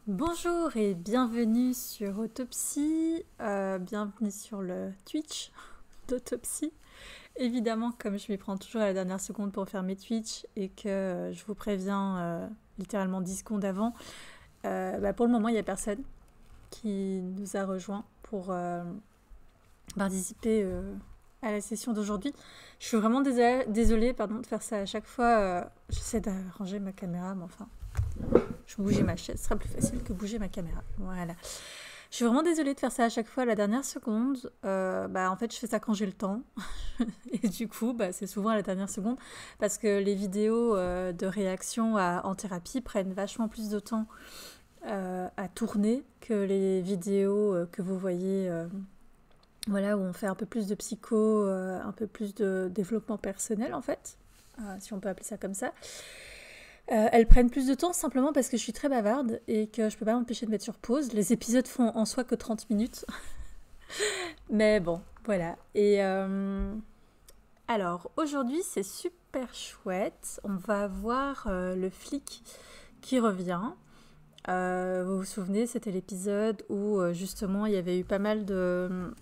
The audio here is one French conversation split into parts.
Bonjour et bienvenue sur Autopsie, bienvenue sur le Twitch d'Autopsie. Évidemment, comme je m'y prends toujours à la dernière seconde pour faire mes Twitch et que je vous préviens littéralement 10 secondes avant, pour le moment il n'y a personne qui nous a rejoint pour participer à la session d'aujourd'hui. Je suis vraiment désolée de faire ça à chaque fois. J'essaie d'arranger ma caméra, mais enfin... Je bougeais ma chaise, ce sera plus facile que bouger ma caméra. Voilà. Je suis vraiment désolée de faire ça à chaque fois à la dernière seconde. En fait, je fais ça quand j'ai le temps. Et du coup, c'est souvent à la dernière seconde. Parce que les vidéos de réaction en thérapie prennent vachement plus de temps à tourner que les vidéos que vous voyez, où on fait un peu plus de psycho, un peu plus de développement personnel, en fait. Si on peut appeler ça comme ça. Elles prennent plus de temps simplement parce que je suis très bavarde et que je peux pas m'empêcher de mettre sur pause. Les épisodes font en soi que 30 minutes. Mais bon, voilà. Et alors, aujourd'hui, c'est super chouette. On va voir le flic qui revient. Vous vous souvenez, c'était l'épisode où justement il y avait eu pas mal de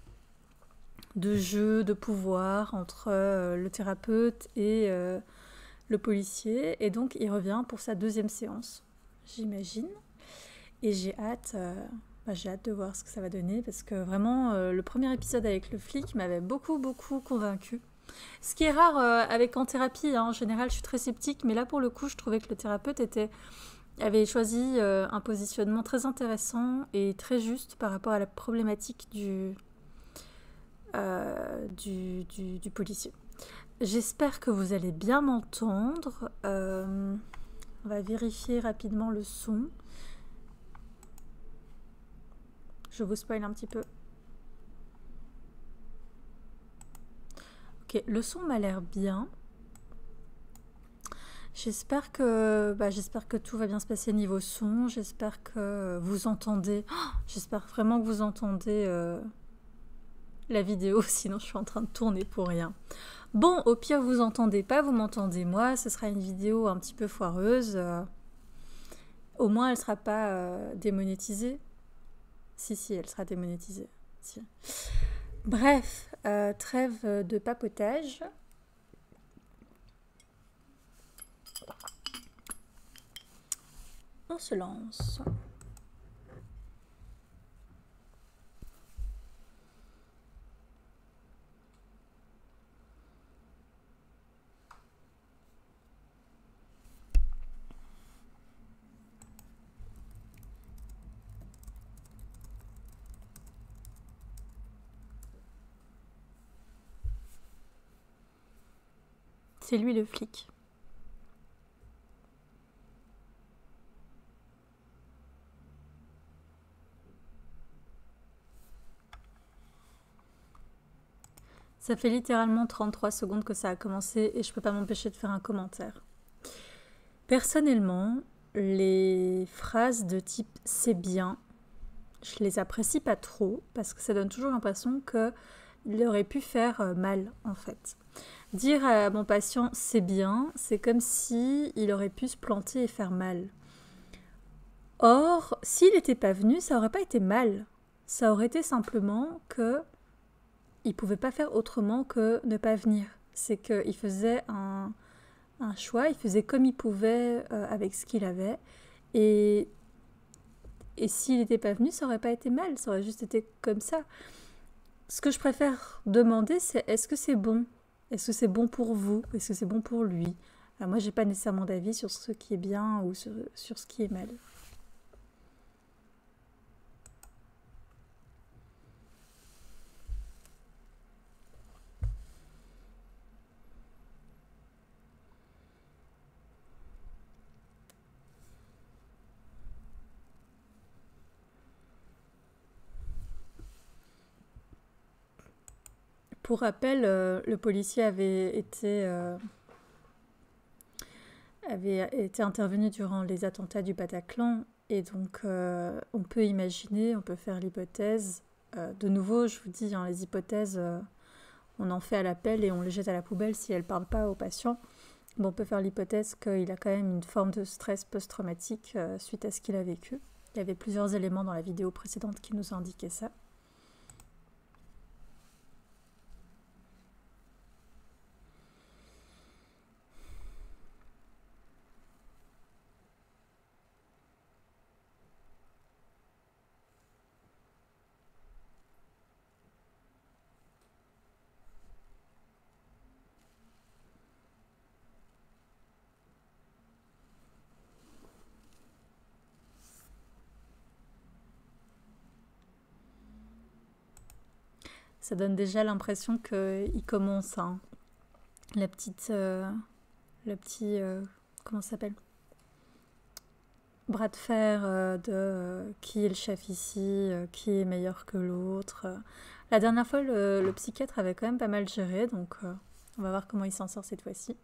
jeux de pouvoir entre le thérapeute et le policier, et donc il revient pour sa deuxième séance, j'imagine. Et j'ai hâte de voir ce que ça va donner, parce que vraiment, le premier épisode avec le flic m'avait beaucoup convaincue. Ce qui est rare avec en thérapie, en général, je suis très sceptique, mais là, pour le coup, je trouvais que le thérapeute avait choisi un positionnement très intéressant et très juste par rapport à la problématique du policier. J'espère que vous allez bien m'entendre. On va vérifier rapidement le son. Je vous spoil un petit peu. Ok, le son m'a l'air bien. J'espère que tout va bien se passer niveau son. J'espère que vous entendez. J'espère vraiment que vous entendez la vidéo, sinon je suis en train de tourner pour rien. Bon, au pire, vous entendez pas, vous m'entendez moi. Ce sera une vidéo un petit peu foireuse. Au moins, elle sera pas démonétisée. Si, elle sera démonétisée. Si. Bref, trêve de papotage. On se lance. C'est lui le flic. Ça fait littéralement 33 secondes que ça a commencé et je peux pas m'empêcher de faire un commentaire. Personnellement, les phrases de type « c'est bien », je les apprécie pas trop parce que ça donne toujours l'impression qu'il aurait pu faire mal en fait. Dire à mon patient « c'est bien », c'est comme si il aurait pu se planter et faire mal. Or, s'il n'était pas venu, ça aurait pas été mal. Ça aurait été simplement que il pouvait pas faire autrement que ne pas venir. C'est qu'il faisait un choix, il faisait comme il pouvait avec ce qu'il avait. Et s'il n'était pas venu, ça aurait pas été mal, ça aurait juste été comme ça. Ce que je préfère demander, c'est est-ce que c'est bon ? Est-ce que c'est bon pour vous ? Est-ce que c'est bon pour lui ? Moi, j'ai pas nécessairement d'avis sur ce qui est bien ou sur ce qui est mal. Pour rappel, le policier avait été intervenu durant les attentats du Bataclan, et donc on peut imaginer, on peut faire l'hypothèse, de nouveau je vous dis, les hypothèses, on en fait à l'appel et on les jette à la poubelle si elles ne parlent pas aux patients. Bon, on peut faire l'hypothèse qu'il a quand même une forme de stress post-traumatique suite à ce qu'il a vécu. Il y avait plusieurs éléments dans la vidéo précédente qui nous indiquaient ça. Ça donne déjà l'impression qu'il commence, hein. La petite... comment ça s'appelle? Bras de fer de qui est le chef ici, qui est meilleur que l'autre. La dernière fois, le psychiatre avait quand même pas mal géré, donc on va voir comment il s'en sort cette fois-ci.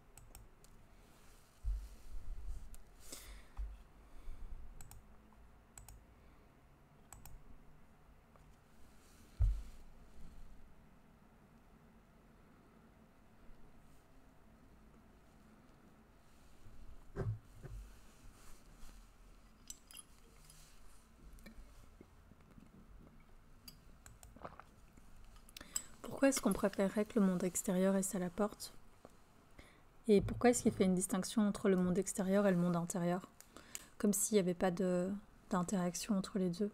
Pourquoi est-ce qu'on préférerait que le monde extérieur reste à la porte? Et pourquoi est-ce qu'il fait une distinction entre le monde extérieur et le monde intérieur? Comme s'il n'y avait pas d'interaction entre les deux.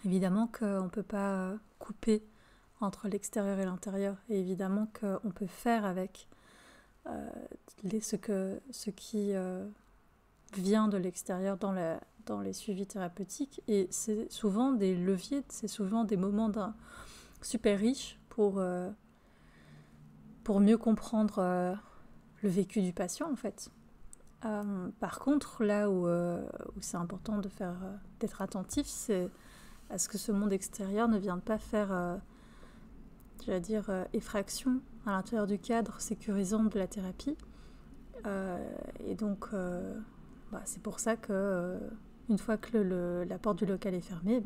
Évidemment qu'on ne peut pas couper entre l'extérieur et l'intérieur. Et évidemment qu'on peut faire avec ce qui vient de l'extérieur dans les suivis thérapeutiques. Et c'est souvent des leviers, c'est souvent des moments super riches pour mieux comprendre le vécu du patient en fait. Par contre, là où c'est important d'être attentif, c'est à ce que ce monde extérieur ne vienne pas faire, effraction à l'intérieur du cadre sécurisant de la thérapie. Et donc, c'est pour ça que une fois que la porte du local est fermée,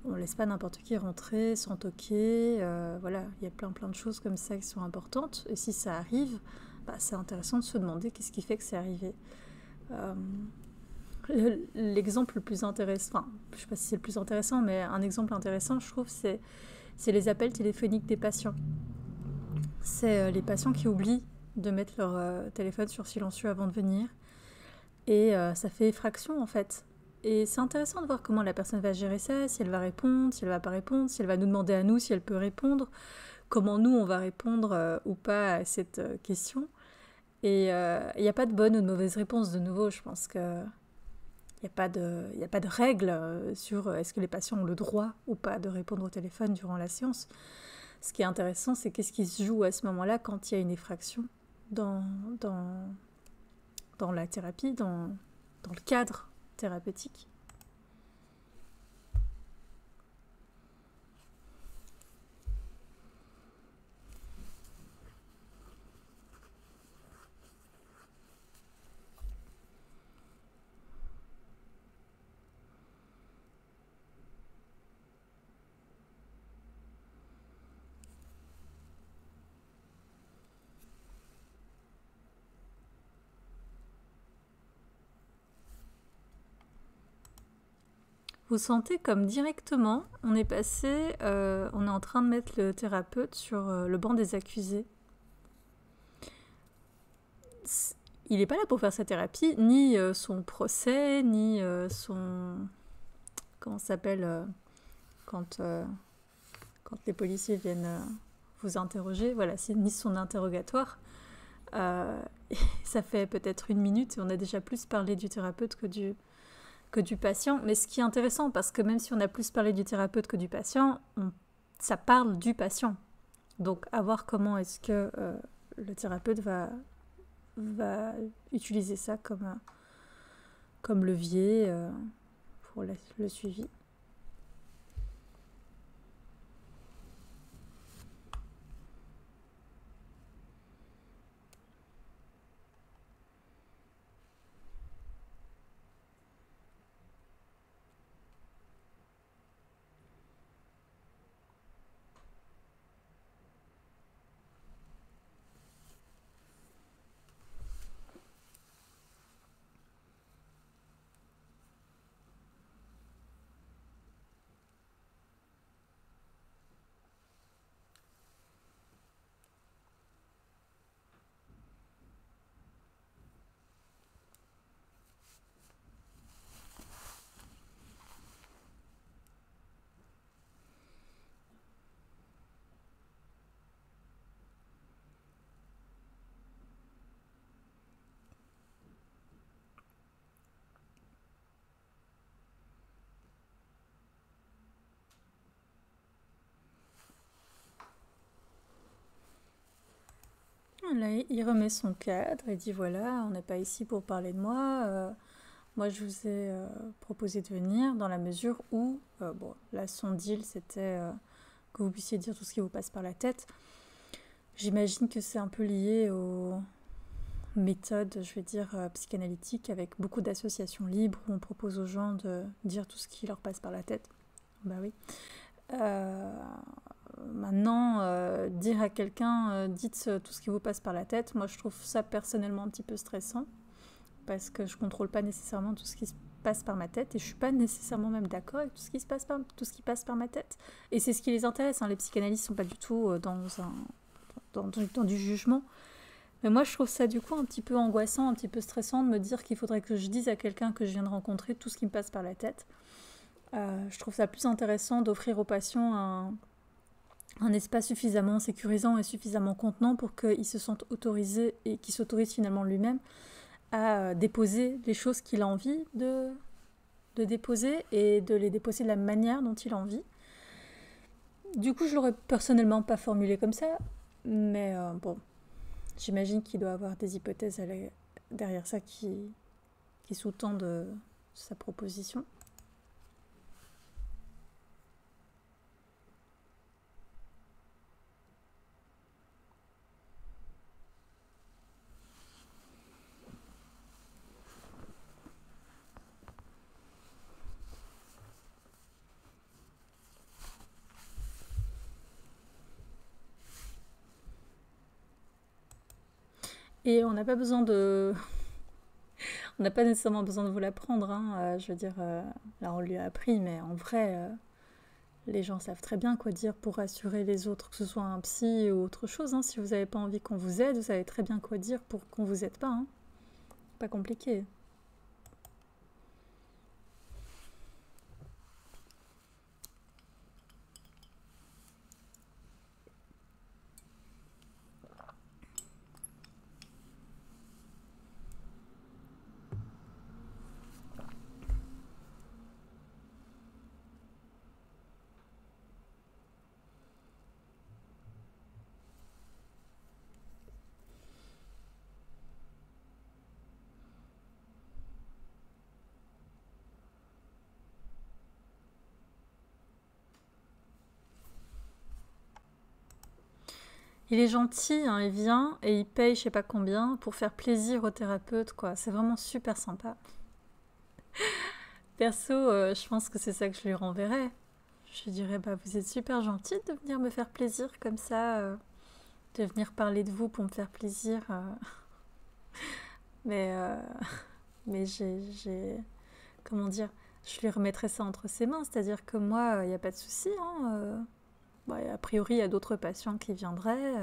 on ne laisse pas n'importe qui rentrer sans toquer. Voilà, il y a plein de choses comme ça qui sont importantes. Et si ça arrive, c'est intéressant de se demander qu'est-ce qui fait que c'est arrivé. L'exemple le plus intéressant, je ne sais pas si c'est le plus intéressant, mais un exemple intéressant, je trouve, c'est les appels téléphoniques des patients. C'est les patients qui oublient de mettre leur téléphone sur silencieux avant de venir. Et ça fait effraction, en fait. Et c'est intéressant de voir comment la personne va gérer ça, si elle va répondre, si elle va pas répondre, si elle va nous demander à nous si elle peut répondre, comment nous on va répondre ou pas à cette question. Et il n'y a pas de bonne ou de mauvaise réponse de nouveau, je pense que il n'y a pas de règle sur est-ce que les patients ont le droit ou pas de répondre au téléphone durant la séance. Ce qui est intéressant, c'est qu'est-ce qui se joue à ce moment-là quand il y a une effraction dans la thérapie, dans le cadre thérapeutique. Vous sentez comme directement, on est en train de mettre le thérapeute sur le banc des accusés. Il n'est pas là pour faire sa thérapie, ni son procès, ni son... Comment ça s'appelle quand les policiers viennent vous interroger. Voilà, c'est ni son interrogatoire. Ça fait peut-être 1 minute et on a déjà plus parlé du thérapeute que du patient. Mais ce qui est intéressant, parce que même si on a plus parlé du thérapeute que du patient, ça parle du patient. Donc, à voir comment est-ce que le thérapeute va utiliser ça comme levier pour le suivi. Là, il remet son cadre et dit voilà, on n'est pas ici pour parler de moi. Moi, je vous ai proposé de venir dans la mesure où, bon, là, son deal, c'était que vous puissiez dire tout ce qui vous passe par la tête. J'imagine que c'est un peu lié aux méthodes, je vais dire, psychanalytiques, avec beaucoup d'associations libres où on propose aux gens de dire tout ce qui leur passe par la tête. Bah oui. Maintenant, dire à quelqu'un, dites tout ce qui vous passe par la tête, moi je trouve ça personnellement un petit peu stressant, parce que je ne contrôle pas nécessairement tout ce qui se passe par ma tête, et je ne suis pas nécessairement même d'accord avec tout ce qui passe par ma tête. Et c'est ce qui les intéresse, hein. Les psychanalystes ne sont pas du tout dans du jugement. Mais moi je trouve ça du coup un petit peu angoissant, un petit peu stressant de me dire qu'il faudrait que je dise à quelqu'un que je viens de rencontrer tout ce qui me passe par la tête. Je trouve ça plus intéressant d'offrir aux patients un espace suffisamment sécurisant et suffisamment contenant pour qu'il se sente autorisé et qu'il s'autorise finalement lui-même à déposer les choses qu'il a envie de déposer et de les déposer de la manière dont il a envie. Du coup, je l'aurais personnellement pas formulé comme ça, mais bon, j'imagine qu'il doit avoir des hypothèses derrière ça qui sous-tendent sa proposition. Et on n'a pas besoin de... On n'a pas nécessairement besoin de vous l'apprendre, hein. Je veux dire, là on lui a appris, mais en vrai, les gens savent très bien quoi dire pour rassurer les autres, que ce soit un psy ou autre chose, hein. Si vous n'avez pas envie qu'on vous aide, vous savez très bien quoi dire pour qu'on vous aide pas, hein. Pas compliqué. Il est gentil, hein, il vient et il paye je sais pas combien pour faire plaisir au thérapeute, quoi. C'est vraiment super sympa. Perso, je pense que c'est ça que je lui renverrai. Je lui dirais, bah vous êtes super gentil de venir me faire plaisir comme ça, de venir parler de vous pour me faire plaisir. Mais, mais comment dire, je lui remettrai ça entre ses mains, c'est-à-dire que moi, il n'y a pas de souci, hein. Bah, a priori, il y a d'autres patients qui viendraient.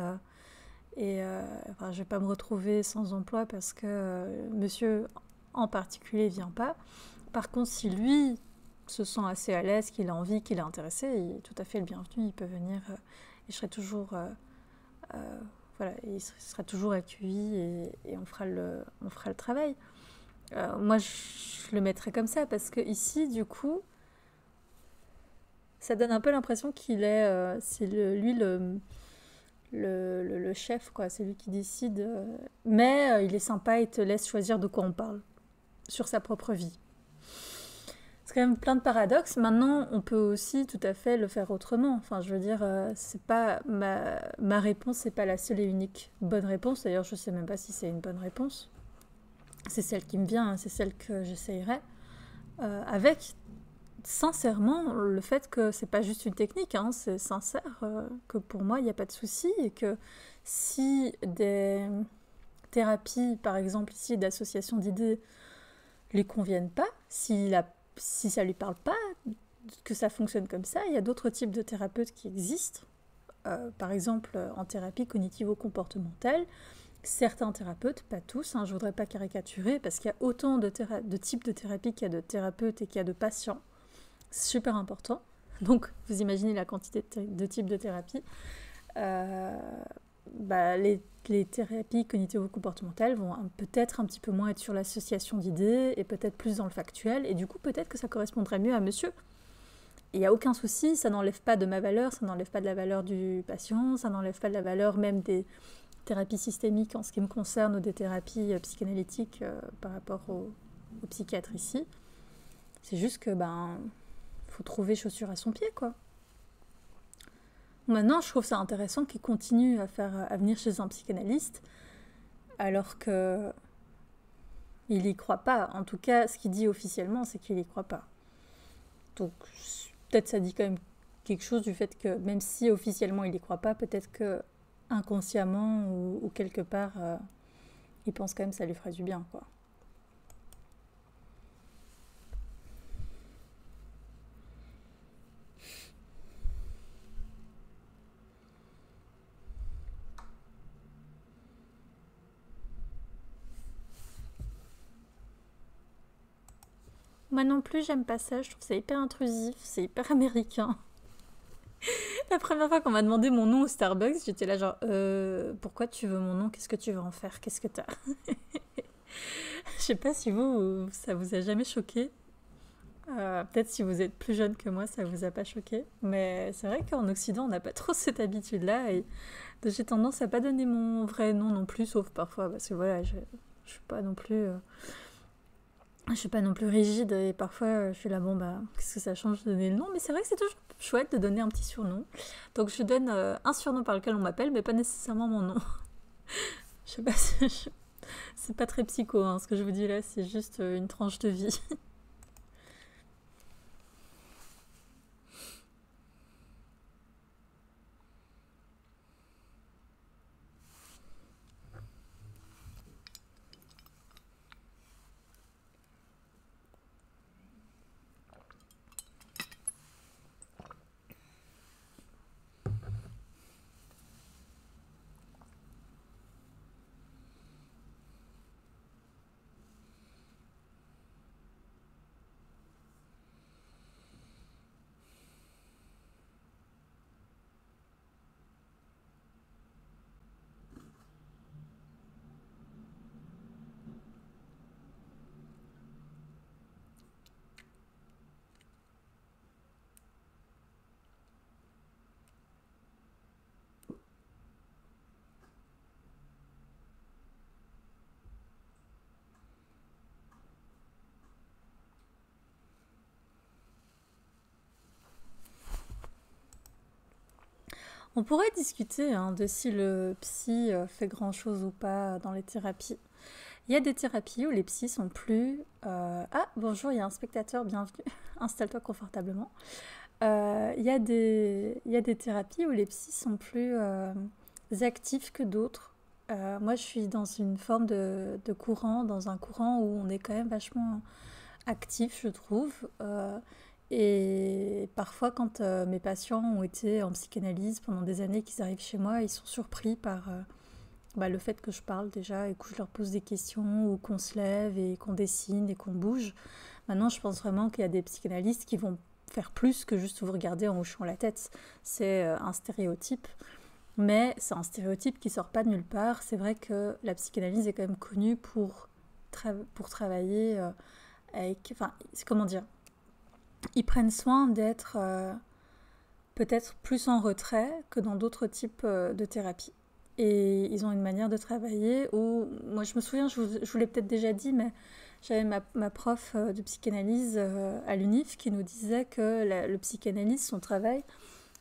Enfin, je ne vais pas me retrouver sans emploi parce que monsieur en particulier ne vient pas. Par contre, si lui se sent assez à l'aise, qu'il a envie, qu'il est intéressé, il est tout à fait le bienvenu, il peut venir. Et je serai toujours, voilà, il sera toujours accueilli et on fera le travail. Moi, je le mettrais comme ça parce que ici, du coup, ça donne un peu l'impression qu'il est, c'est lui le chef, quoi. C'est lui qui décide. Mais il est sympa, il te laisse choisir de quoi on parle sur sa propre vie. C'est quand même plein de paradoxes. Maintenant, on peut aussi tout à fait le faire autrement. Enfin, je veux dire, c'est pas ma réponse, c'est pas la seule et unique bonne réponse. D'ailleurs, je sais même pas si c'est une bonne réponse. C'est celle qui me vient, hein, c'est celle que j'essayerai. Avec sincèrement le fait que c'est pas juste une technique, hein, c'est sincère, que pour moi il n'y a pas de souci et que si des thérapies, par exemple ici d'associations d'idées, lui conviennent pas, si ça lui parle pas, que ça fonctionne comme ça, il y a d'autres types de thérapeutes qui existent. Par exemple en thérapie cognitivo-comportementale, certains thérapeutes, pas tous, hein, je voudrais pas caricaturer parce qu'il y a autant de types de thérapie qu'il y a de thérapeutes et qu'il y a de patients. C'est super important. Donc, vous imaginez la quantité de types de thérapie. Les thérapies cognitivo-comportementales vont peut-être un petit peu moins être sur l'association d'idées et peut-être plus dans le factuel. Et du coup, peut-être que ça correspondrait mieux à monsieur. Il n'y a aucun souci, ça n'enlève pas de ma valeur, ça n'enlève pas de la valeur du patient, ça n'enlève pas de la valeur même des thérapies systémiques en ce qui me concerne ou des thérapies psychanalytiques par rapport au psychiatre ici. C'est juste que faut trouver chaussure à son pied, quoi. Maintenant, je trouve ça intéressant qu'il continue à venir chez un psychanalyste alors que il y croit pas. En tout cas, ce qu'il dit officiellement, c'est qu'il y croit pas. Donc, peut-être ça dit quand même quelque chose du fait que même si officiellement il y croit pas, peut-être que inconsciemment ou quelque part, il pense quand même que ça lui ferait du bien, quoi. Moi non plus, j'aime pas ça. Je trouve ça hyper intrusif, c'est hyper américain. La première fois qu'on m'a demandé mon nom au Starbucks, j'étais là genre pourquoi tu veux mon nom? Qu'est-ce que tu veux en faire? Qu'est-ce que t'as? Je sais pas si ça vous a jamais choqué. Peut-être si vous êtes plus jeune que moi, ça vous a pas choqué. Mais c'est vrai qu'en Occident, on n'a pas trop cette habitude-là. Et j'ai tendance à pas donner mon vrai nom non plus, sauf parfois, parce que voilà, je suis pas non plus... je suis pas non plus rigide et parfois je suis là, qu'est-ce que ça change de donner le nom? Mais c'est vrai que c'est toujours chouette de donner un petit surnom. Donc je donne un surnom par lequel on m'appelle, mais pas nécessairement mon nom. Je sais pas si... C'est pas très psycho, hein, ce que je vous dis là, c'est juste une tranche de vie. On pourrait discuter de si le psy fait grand-chose ou pas dans les thérapies. Il y a des thérapies où les psys sont plus... Ah, bonjour, il y a un spectateur, bienvenue. Installe-toi confortablement. Il y a des thérapies où les psys sont plus actifs que d'autres. Moi, je suis dans une forme de courant, dans un courant où on est quand même vachement actif, je trouve. Et parfois, quand mes patients ont été en psychanalyse pendant des années, qu'ils arrivent chez moi, ils sont surpris par le fait que je parle déjà et que je leur pose des questions ou qu'on se lève et qu'on dessine et qu'on bouge. Maintenant, je pense vraiment qu'il y a des psychanalystes qui vont faire plus que juste vous regarder en hochant la tête. C'est un stéréotype, mais c'est un stéréotype qui sort pas de nulle part. C'est vrai que la psychanalyse est quand même connue pour travailler avec... Enfin, comment dire, ils prennent soin d'être peut-être plus en retrait que dans d'autres types de thérapies. Et ils ont une manière de travailler où, moi je me souviens, je vous l'ai peut-être déjà dit, mais j'avais ma prof de psychanalyse à l'UNIF qui nous disait que le psychanalyse, son travail,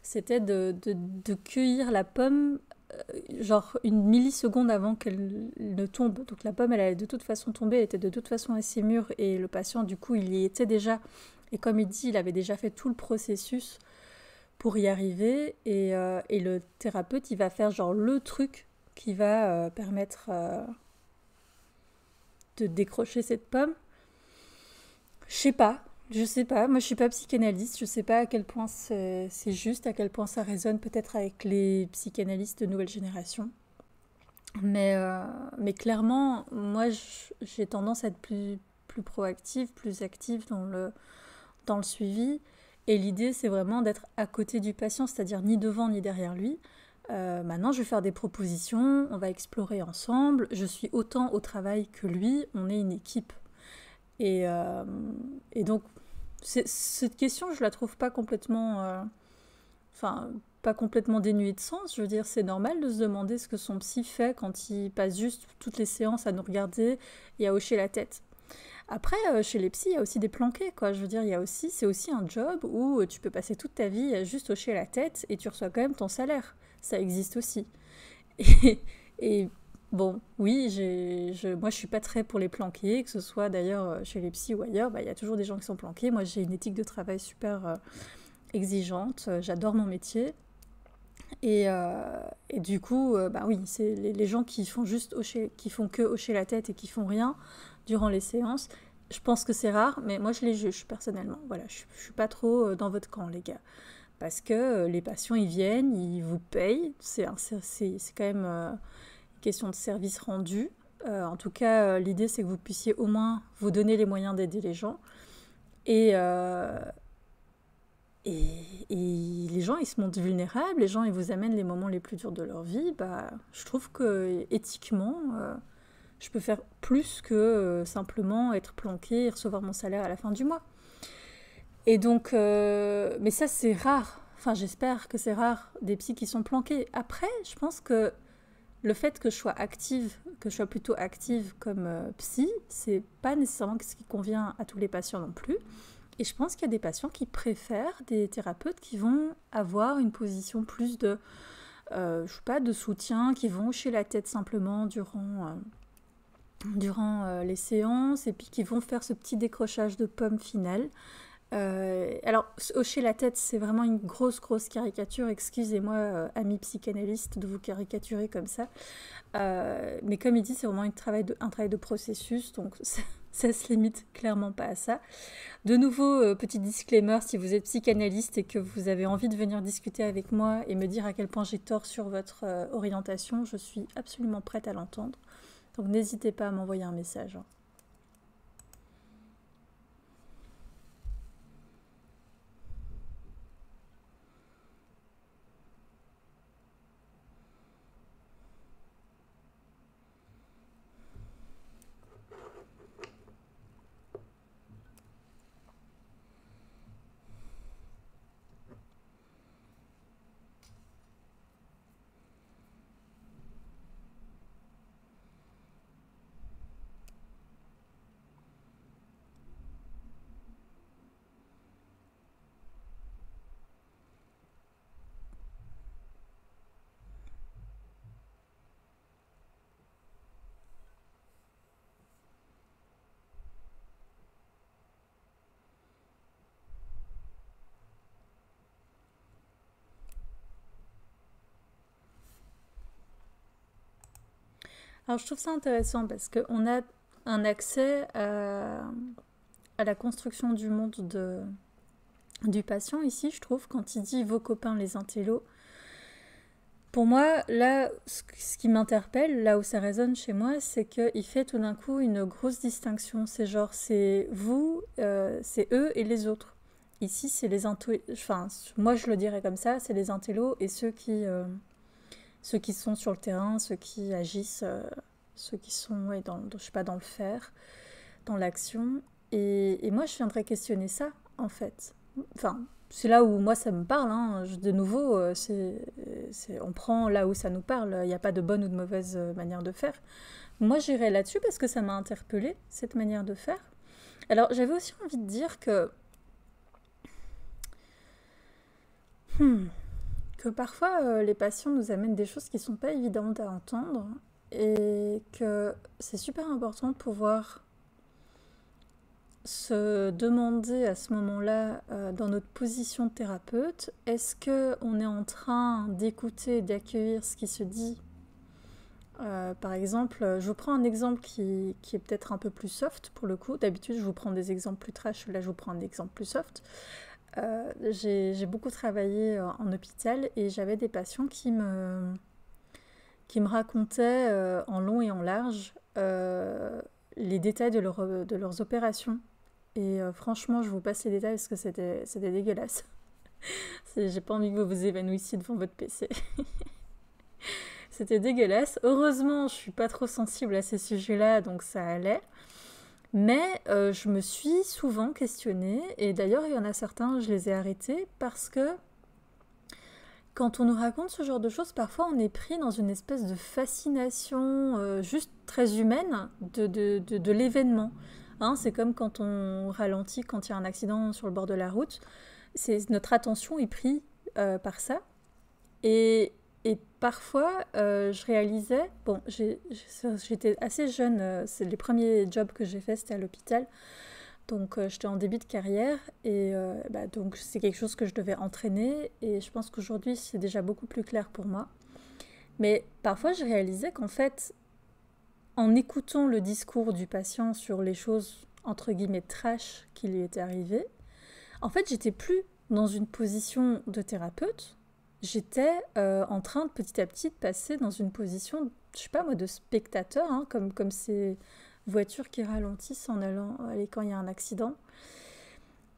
c'était de cueillir la pomme genre une milliseconde avant qu'elle ne tombe. Donc la pomme, elle allait de toute façon tomber, elle était de toute façon assez mûre et le patient, du coup, il y était déjà. Et comme il dit, il avait déjà fait tout le processus pour y arriver et le thérapeute, il va faire genre le truc qui va permettre de décrocher cette pomme. Je sais pas, moi je suis pas psychanalyste, je sais pas à quel point c'est juste, à quel point ça résonne peut-être avec les psychanalystes de nouvelle génération. Mais clairement, moi j'ai tendance à être plus proactive, plus active dans le suivi. Et l'idée, c'est vraiment d'être à côté du patient, c'est-à-dire ni devant ni derrière lui. Maintenant, je vais faire des propositions, on va explorer ensemble. Je suis autant au travail que lui, on est une équipe. Et donc, cette question, je la trouve pas complètement enfin, pas complètement dénué de sens. Je veux dire, c'est normal de se demander ce que son psy fait quand il passe juste toutes les séances à nous regarder et à hocher la tête. Après, chez les psys, il y a aussi des planqués, quoi. Je veux dire, c'est aussi un job où tu peux passer toute ta vie à juste hocher la tête et tu reçois quand même ton salaire. Ça existe aussi. Et, et bon, oui, moi je suis pas très pour les planqués, que ce soit d'ailleurs chez les psys ou ailleurs, bah, il y a toujours des gens qui sont planqués. Moi j'ai une éthique de travail super exigeante, j'adore mon métier. Et du coup, bah oui, c'est les gens qui font juste qui font que hocher la tête et qui font rien durant les séances. Je pense que c'est rare, mais moi je les juge personnellement. Voilà, je suis pas trop dans votre camp, les gars. Parce que les patients, ils viennent, ils vous payent. C'est quand même une question de service rendu. En tout cas, l'idée, c'est que vous puissiez au moins vous donner les moyens d'aider les gens. Et, euh, et les gens, ils se montrent vulnérables, les gens, ils vous amènent les moments les plus durs de leur vie. Bah, je trouve que éthiquement, je peux faire plus que simplement être planqué et recevoir mon salaire à la fin du mois. Et donc, mais ça, c'est rare. Enfin, j'espère que c'est rare des psys qui sont planqués. Après, je pense que le fait que je sois active, que je sois plutôt active comme psy, c'est pas nécessairement ce qui convient à tous les patients non plus. Et je pense qu'il y a des patients qui préfèrent des thérapeutes qui vont avoir une position plus je sais pas, de soutien, qui vont hocher la tête simplement durant les séances et puis qui vont faire ce petit décrochage de pommes finales. Alors, hocher la tête, c'est vraiment une grosse caricature. Excusez-moi, amis psychanalystes, de vous caricaturer comme ça. Mais comme il dit, c'est vraiment un travail de processus, donc ça se limite clairement pas à ça. De nouveau, petit disclaimer, si vous êtes psychanalyste et que vous avez envie de venir discuter avec moi et me dire à quel point j'ai tort sur votre orientation, je suis absolument prête à l'entendre. Donc n'hésitez pas à m'envoyer un message. Alors je trouve ça intéressant parce qu'on a un accès à la construction du monde du patient ici, je trouve, quand il dit vos copains les intellos. Pour moi, là, ce qui m'interpelle, là où ça résonne chez moi, c'est qu'il fait tout d'un coup une grosse distinction. C'est genre, c'est vous, c'est eux et les autres. Ici, c'est les intellos, enfin, moi je le dirais comme ça, c'est les intellos et ceux qui sont sur le terrain, ceux qui agissent, ceux qui sont ouais, je sais pas, dans le faire, dans l'action. Et moi, je viendrais questionner ça, en fait. Enfin, c'est là où moi ça me parle. Hein. De nouveau, on prend là où ça nous parle. Il n'y a pas de bonne ou de mauvaise manière de faire. Moi, j'irais là-dessus parce que ça m'a interpellée, cette manière de faire. Alors, j'avais aussi envie de dire que parfois, les patients nous amènent des choses qui ne sont pas évidentes à entendre et que c'est super important de pouvoir se demander à ce moment-là, dans notre position de thérapeute, est-ce qu'on est en train d'écouter, d'accueillir ce qui se dit par exemple, je vous prends un exemple qui est peut-être un peu plus soft pour le coup. D'habitude, je vous prends des exemples plus trash, là je vous prends un exemple plus soft. J'ai beaucoup travaillé en hôpital et j'avais des patients qui me racontaient en long et en large les détails de leurs opérations. Et franchement, je vous passe les détails parce que c'était dégueulasse. J'ai pas envie que vous vous évanouissiez devant votre PC. C'était dégueulasse. Heureusement, je suis pas trop sensible à ces sujets-là, donc ça allait. Mais je me suis souvent questionnée, et d'ailleurs, il y en a certains, je les ai arrêtés parce que quand on nous raconte ce genre de choses, parfois on est pris dans une espèce de fascination juste très humaine de l'événement. Hein, c'est comme quand on ralentit, quand il y a un accident sur le bord de la route. Notre attention est prise par ça. Et parfois, je réalisais, bon, j'étais assez jeune, c'est les premiers jobs que j'ai fait, c'était à l'hôpital. Donc j'étais en début de carrière et donc c'est quelque chose que je devais entraîner et je pense qu'aujourd'hui c'est déjà beaucoup plus clair pour moi. Mais parfois je réalisais qu'en fait, en écoutant le discours du patient sur les choses entre guillemets trash qui lui étaient arrivées, en fait j'étais plus dans une position de thérapeute, j'étais en train de petit à petit de passer dans une position, je sais pas moi, de spectateur, hein, comme ces voitures qui ralentissent en allant aller quand il y a un accident.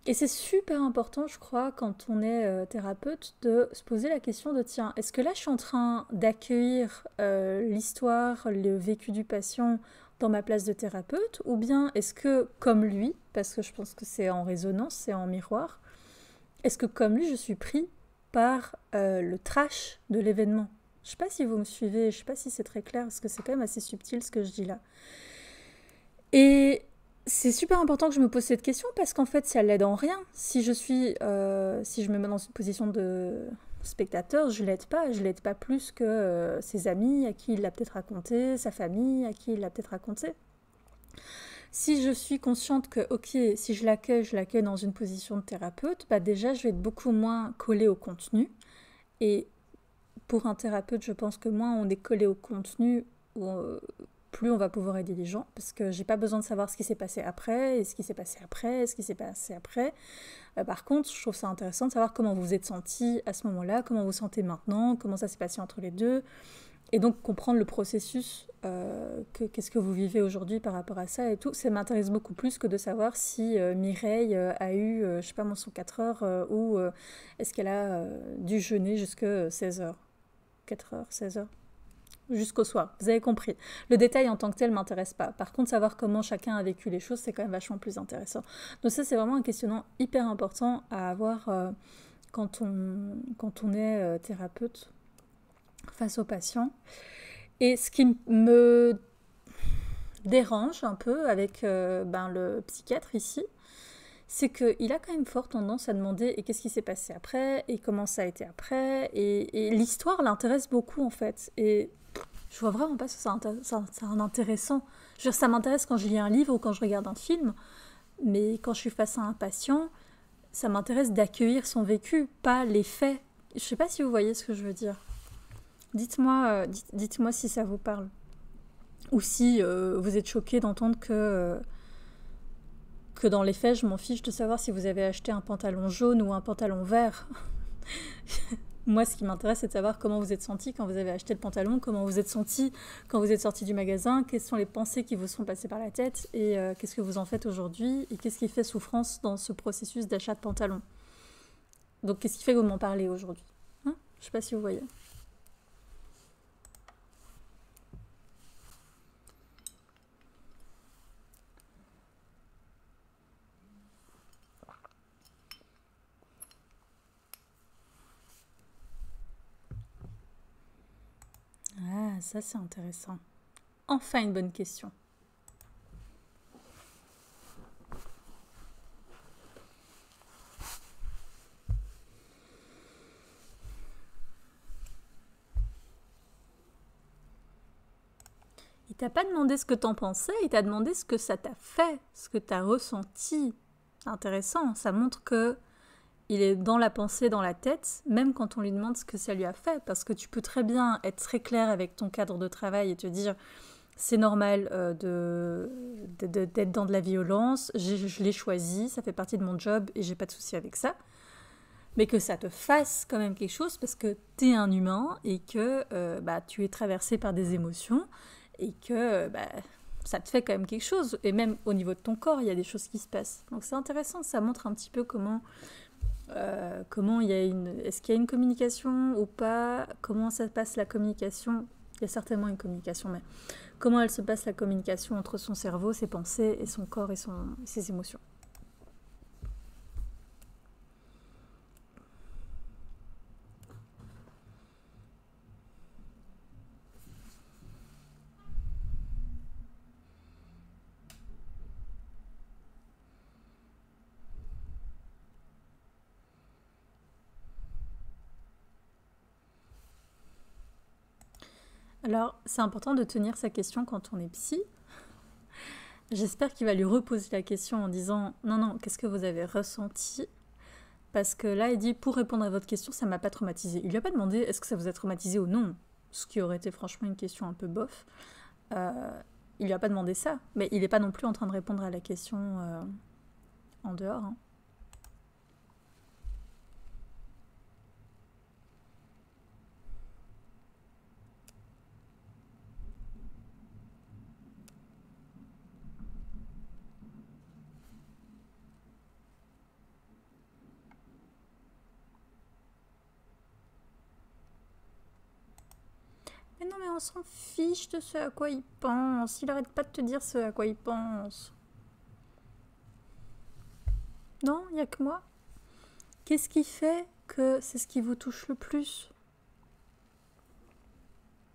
Et c'est super important, je crois, quand on est thérapeute, de se poser la question de tiens, est-ce que là je suis en train d'accueillir l'histoire, le vécu du patient dans ma place de thérapeute, ou bien est-ce que, comme lui, parce que je pense que c'est en résonance, c'est en miroir, est-ce que comme lui je suis pris par le trash de l'événement? Je sais pas si vous me suivez, je sais pas si c'est très clair, parce que c'est quand même assez subtil ce que je dis là. Et c'est super important que je me pose cette question parce qu'en fait, ça l'aide en rien. Si je me mets dans une position de spectateur, je l'aide pas. Je l'aide pas plus que ses amis à qui il l'a peut-être raconté, sa famille à qui il l'a peut-être raconté. Si je suis consciente que, ok, si je l'accueille dans une position de thérapeute, bah déjà, je vais être beaucoup moins collée au contenu. Et pour un thérapeute, je pense que moins on est collé au contenu, plus on va pouvoir aider les gens, parce que j'ai pas besoin de savoir ce qui s'est passé après, et ce qui s'est passé après, et ce qui s'est passé après. Par contre, je trouve ça intéressant de savoir comment vous vous êtes senti à ce moment-là, comment vous vous sentez maintenant, comment ça s'est passé entre les deux, et donc comprendre le processus, qu'est-ce que vous vivez aujourd'hui par rapport à ça et tout. Ça m'intéresse beaucoup plus que de savoir si Mireille a eu, je sais pas moi, son 4 heures, ou est-ce qu'elle a dû jeûner jusqu'à 16 heures. 4 heures, 16 heures. Jusqu'au soir, vous avez compris. Le détail en tant que tel ne m'intéresse pas. Par contre, savoir comment chacun a vécu les choses, c'est quand même vachement plus intéressant. Donc ça, c'est vraiment un questionnement hyper important à avoir quand on est thérapeute face aux patients. Et ce qui me dérange un peu avec le psychiatre ici, c'est qu'il a quand même fort tendance à demander et qu'est-ce qui s'est passé après, et comment ça a été après, et l'histoire l'intéresse beaucoup en fait. Et je vois vraiment pas ce que c'est un intéressant. Je veux dire, ça m'intéresse quand je lis un livre ou quand je regarde un film, mais quand je suis face à un patient, ça m'intéresse d'accueillir son vécu, pas les faits. Je sais pas si vous voyez ce que je veux dire. Dites-moi si ça vous parle. Ou si vous êtes choqué d'entendre que dans les faits, je m'en fiche de savoir si vous avez acheté un pantalon jaune ou un pantalon vert. Moi, ce qui m'intéresse, c'est de savoir comment vous êtes senti quand vous avez acheté le pantalon, comment vous êtes senti quand vous êtes sorti du magasin, quelles sont les pensées qui vous sont passées par la tête, et qu'est-ce que vous en faites aujourd'hui, et qu'est-ce qui fait souffrance dans ce processus d'achat de pantalon. Donc, qu'est-ce qui fait que vous m'en parlez aujourd'hui, hein? Je ne sais pas si vous voyez. Ah, ça c'est intéressant. Enfin une bonne question. Il t'a pas demandé ce que t'en pensais, il t'a demandé ce que ça t'a fait, ce que t'as ressenti. C'est intéressant, ça montre que il est dans la pensée, dans la tête, même quand on lui demande ce que ça lui a fait, parce que tu peux très bien être très clair avec ton cadre de travail et te dire c'est normal d'être dans de la violence, je l'ai choisi, ça fait partie de mon job et j'ai pas de souci avec ça. Mais que ça te fasse quand même quelque chose parce que t'es un humain et que tu es traversé par des émotions et que ça te fait quand même quelque chose. Et même au niveau de ton corps, il y a des choses qui se passent. Donc c'est intéressant, ça montre un petit peu comment il y a est-ce qu'il y a une communication ou pas, comment ça passe la communication. Il y a certainement une communication, mais comment elle se passe la communication entre son cerveau, ses pensées et son corps et ses émotions. Alors, c'est important de tenir sa question quand on est psy. J'espère qu'il va lui reposer la question en disant « Non, non, qu'est-ce que vous avez ressenti ?» Parce que là, il dit « Pour répondre à votre question, ça m'a pas traumatisé. » Il lui a pas demandé « Est-ce que ça vous a traumatisé ou non ?» Ce qui aurait été franchement une question un peu bof. Il lui a pas demandé ça. Mais il n'est pas non plus en train de répondre à la question en dehors. Hein. Mais non, mais on s'en fiche de ce à quoi il pense. Il arrête pas de te dire ce à quoi il pense. Non, il n'y a que moi. Qu'est-ce qui fait que c'est ce qui vous touche le plus?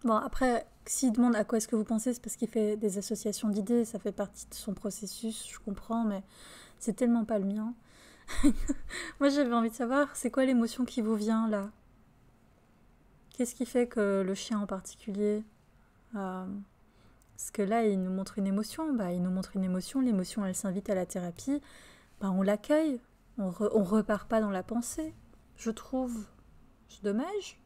Bon, après, s'il demande à quoi est-ce que vous pensez, c'est parce qu'il fait des associations d'idées, ça fait partie de son processus, je comprends, mais c'est tellement pas le mien. Moi, j'avais envie de savoir, c'est quoi l'émotion qui vous vient, là? Qu'est-ce qui fait que le chien en particulier... parce que là, il nous montre une émotion, il nous montre une émotion, l'émotion, elle s'invite à la thérapie, on l'accueille, on repart pas dans la pensée, je trouve. C'est dommage.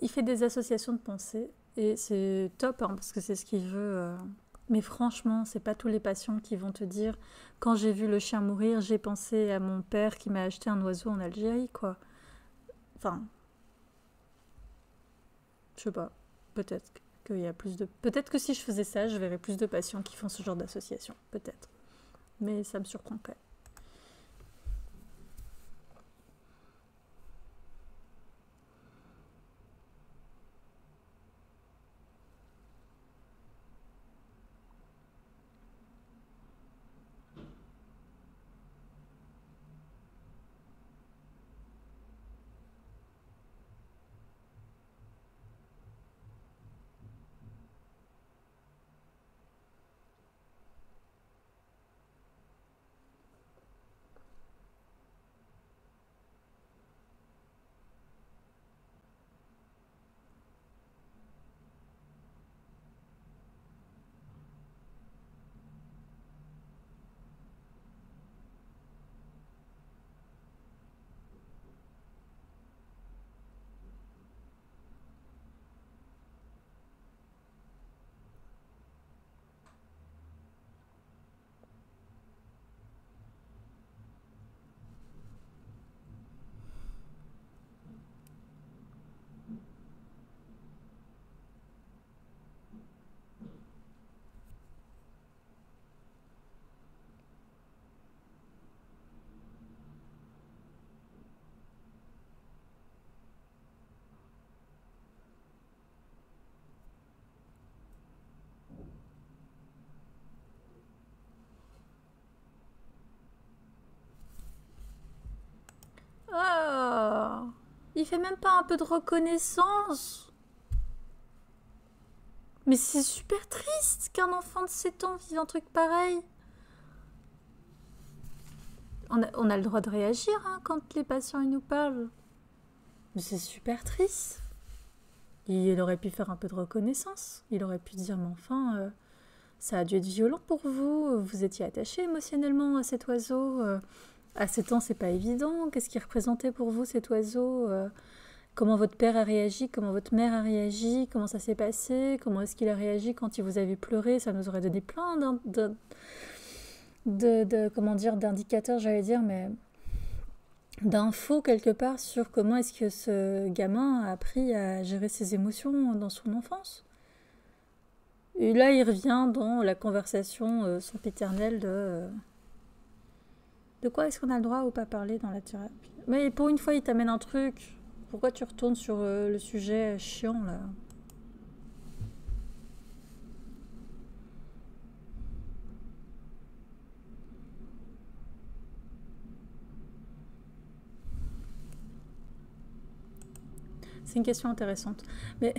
Il fait des associations de pensée et c'est top hein, parce que c'est ce qu'il veut. Mais franchement, c'est pas tous les patients qui vont te dire quand j'ai vu le chien mourir, j'ai pensé à mon père qui m'a acheté un oiseau en Algérie, quoi. Enfin, je sais pas. Peut-être qu'il y a plus de. Peut-être que si je faisais ça, je verrais plus de patients qui font ce genre d'association. Peut-être. Mais ça me surprend quand même. Oh, il fait même pas un peu de reconnaissance. Mais c'est super triste qu'un enfant de 7 ans vive un truc pareil. On a le droit de réagir hein, quand les patients ils nous parlent. Mais c'est super triste. Il aurait pu faire un peu de reconnaissance. Il aurait pu dire, mais enfin, ça a dû être violent pour vous. Vous étiez attaché émotionnellement à cet oiseau. À 7 ans, c'est pas évident. Qu'est-ce qu'il représentait pour vous, cet oiseau Comment votre père a réagi, comment votre mère a réagi, comment ça s'est passé, comment est-ce qu'il a réagi quand il vous a vu pleurer, ça nous aurait donné plein d'indicateurs, j'allais dire, mais d'infos quelque part sur comment est-ce que ce gamin a appris à gérer ses émotions dans son enfance. Et là, il revient dans la conversation sempiternelle de quoi est-ce qu'on a le droit ou pas parler dans la thérapie. Mais pour une fois, il t'amène un truc. Pourquoi tu retournes sur le sujet chiant, là? c'est une question intéressante. Mais,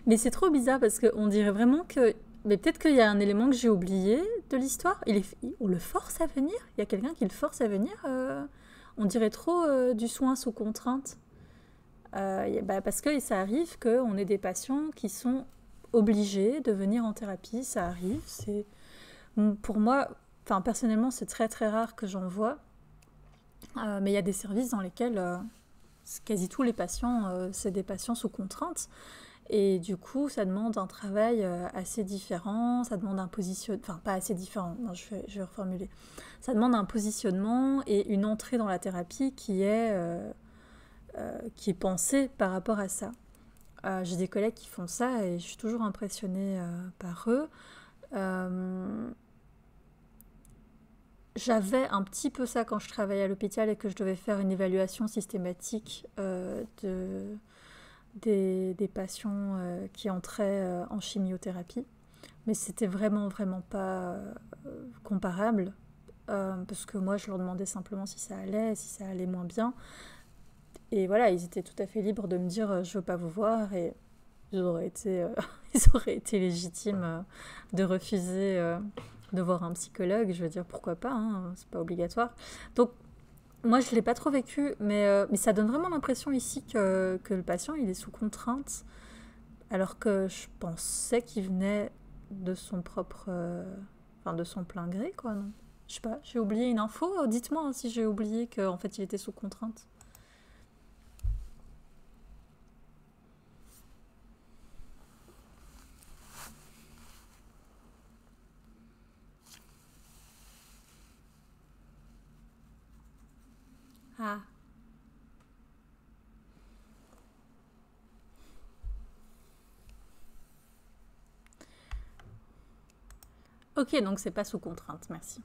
mais c'est trop bizarre parce qu'on dirait vraiment que... Mais peut-être qu'il y a un élément que j'ai oublié de l'histoire. On le force à venir? Il y a quelqu'un qui le force à venir? On dirait trop du soin sous contrainte. Parce que ça arrive qu'on ait des patients qui sont obligés de venir en thérapie. Ça arrive. Pour moi, personnellement, c'est très très rare que j'en vois. Mais il y a des services dans lesquels quasi tous les patients, c'est des patients sous contrainte. Et du coup, ça demande un travail assez différent, ça demande un positionnement, enfin pas assez différent, non, je vais reformuler. Ça demande un positionnement et une entrée dans la thérapie qui est pensée par rapport à ça. J'ai des collègues qui font ça et je suis toujours impressionnée par eux. J'avais un petit peu ça quand je travaillais à l'hôpital et que je devais faire une évaluation systématique des patients qui entraient en chimiothérapie. Mais c'était vraiment, vraiment pas comparable. Parce que moi, je leur demandais simplement si ça allait moins bien. Et voilà, ils étaient tout à fait libres de me dire je veux pas vous voir. Et ils auraient été légitimes de refuser de voir un psychologue. Je veux dire, pourquoi pas, hein, c'est pas obligatoire. Donc, moi, je ne l'ai pas trop vécu, mais ça donne vraiment l'impression ici que le patient, il est sous contrainte, alors que je pensais qu'il venait de son propre... de son plein gré, quoi, non? Je sais pas, j'ai oublié une info. Dites-moi hein, si j'ai oublié qu'en fait, il était sous contrainte. Ah. Ok, donc c'est pas sous contrainte, merci.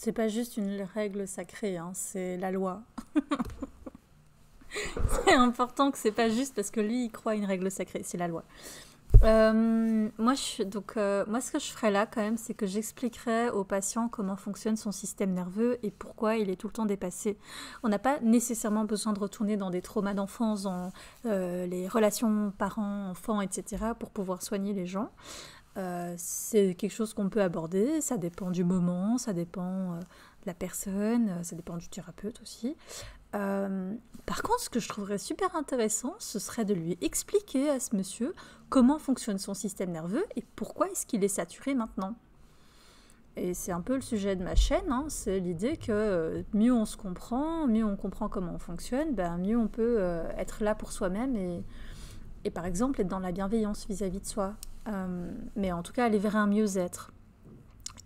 C'est pas juste une règle sacrée, hein, c'est la loi. C'est important que c'est pas juste parce que lui, il croit à une règle sacrée, c'est la loi. Moi, ce que je ferais là, quand même, c'est que j'expliquerais au patient comment fonctionne son système nerveux et pourquoi il est tout le temps dépassé. On n'a pas nécessairement besoin de retourner dans des traumas d'enfance, dans les relations parents-enfants, etc., pour pouvoir soigner les gens. C'est quelque chose qu'on peut aborder, ça dépend du moment, ça dépend de la personne, ça dépend du thérapeute aussi. Par contre, ce que je trouverais super intéressant, ce serait de lui expliquer à ce monsieur comment fonctionne son système nerveux et pourquoi est-ce qu'il est saturé maintenant. Et c'est un peu le sujet de ma chaîne, hein, c'est l'idée que mieux on se comprend, mieux on comprend comment on fonctionne, mieux on peut être là pour soi-même et par exemple être dans la bienveillance vis-à-vis de soi. Mais en tout cas aller vers un mieux-être.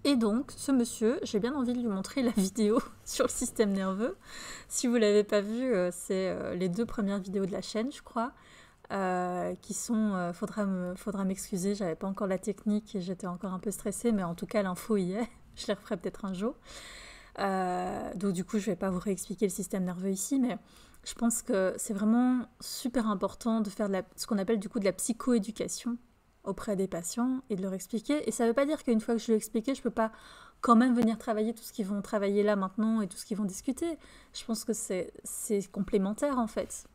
Et donc, ce monsieur, j'ai bien envie de lui montrer la vidéo sur le système nerveux. Si vous ne l'avez pas vu, c'est les 2 premières vidéos de la chaîne, je crois, qui sont... faudra m'excuser, j'avais pas encore la technique et j'étais encore un peu stressée, mais en tout cas, l'info y est. Je les referai peut-être un jour. Donc du coup, je vais pas vous réexpliquer le système nerveux ici, mais je pense que c'est vraiment super important de faire ce qu'on appelle du coup de la psychoéducation auprès des patients et de leur expliquer. Et ça ne veut pas dire qu'une fois que je lui ai expliqué, je ne peux pas quand même venir travailler tout ce qu'ils vont travailler là maintenant et tout ce qu'ils vont discuter. Je pense que c'est complémentaire en fait.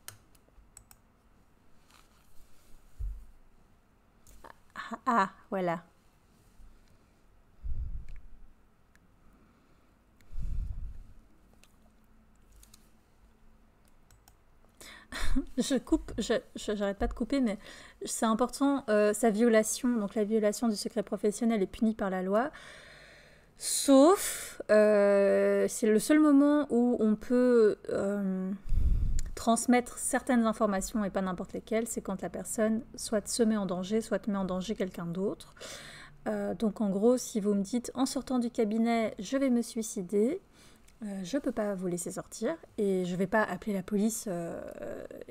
Voilà. Je coupe, j'arrête pas de couper, mais c'est important, sa violation, donc la violation du secret professionnel est punie par la loi, sauf, c'est le seul moment où on peut transmettre certaines informations et pas n'importe lesquelles, c'est quand la personne soit se met en danger, soit met en danger quelqu'un d'autre. Donc en gros, si vous me dites en sortant du cabinet, je vais me suicider, je ne peux pas vous laisser sortir et je ne vais pas appeler la police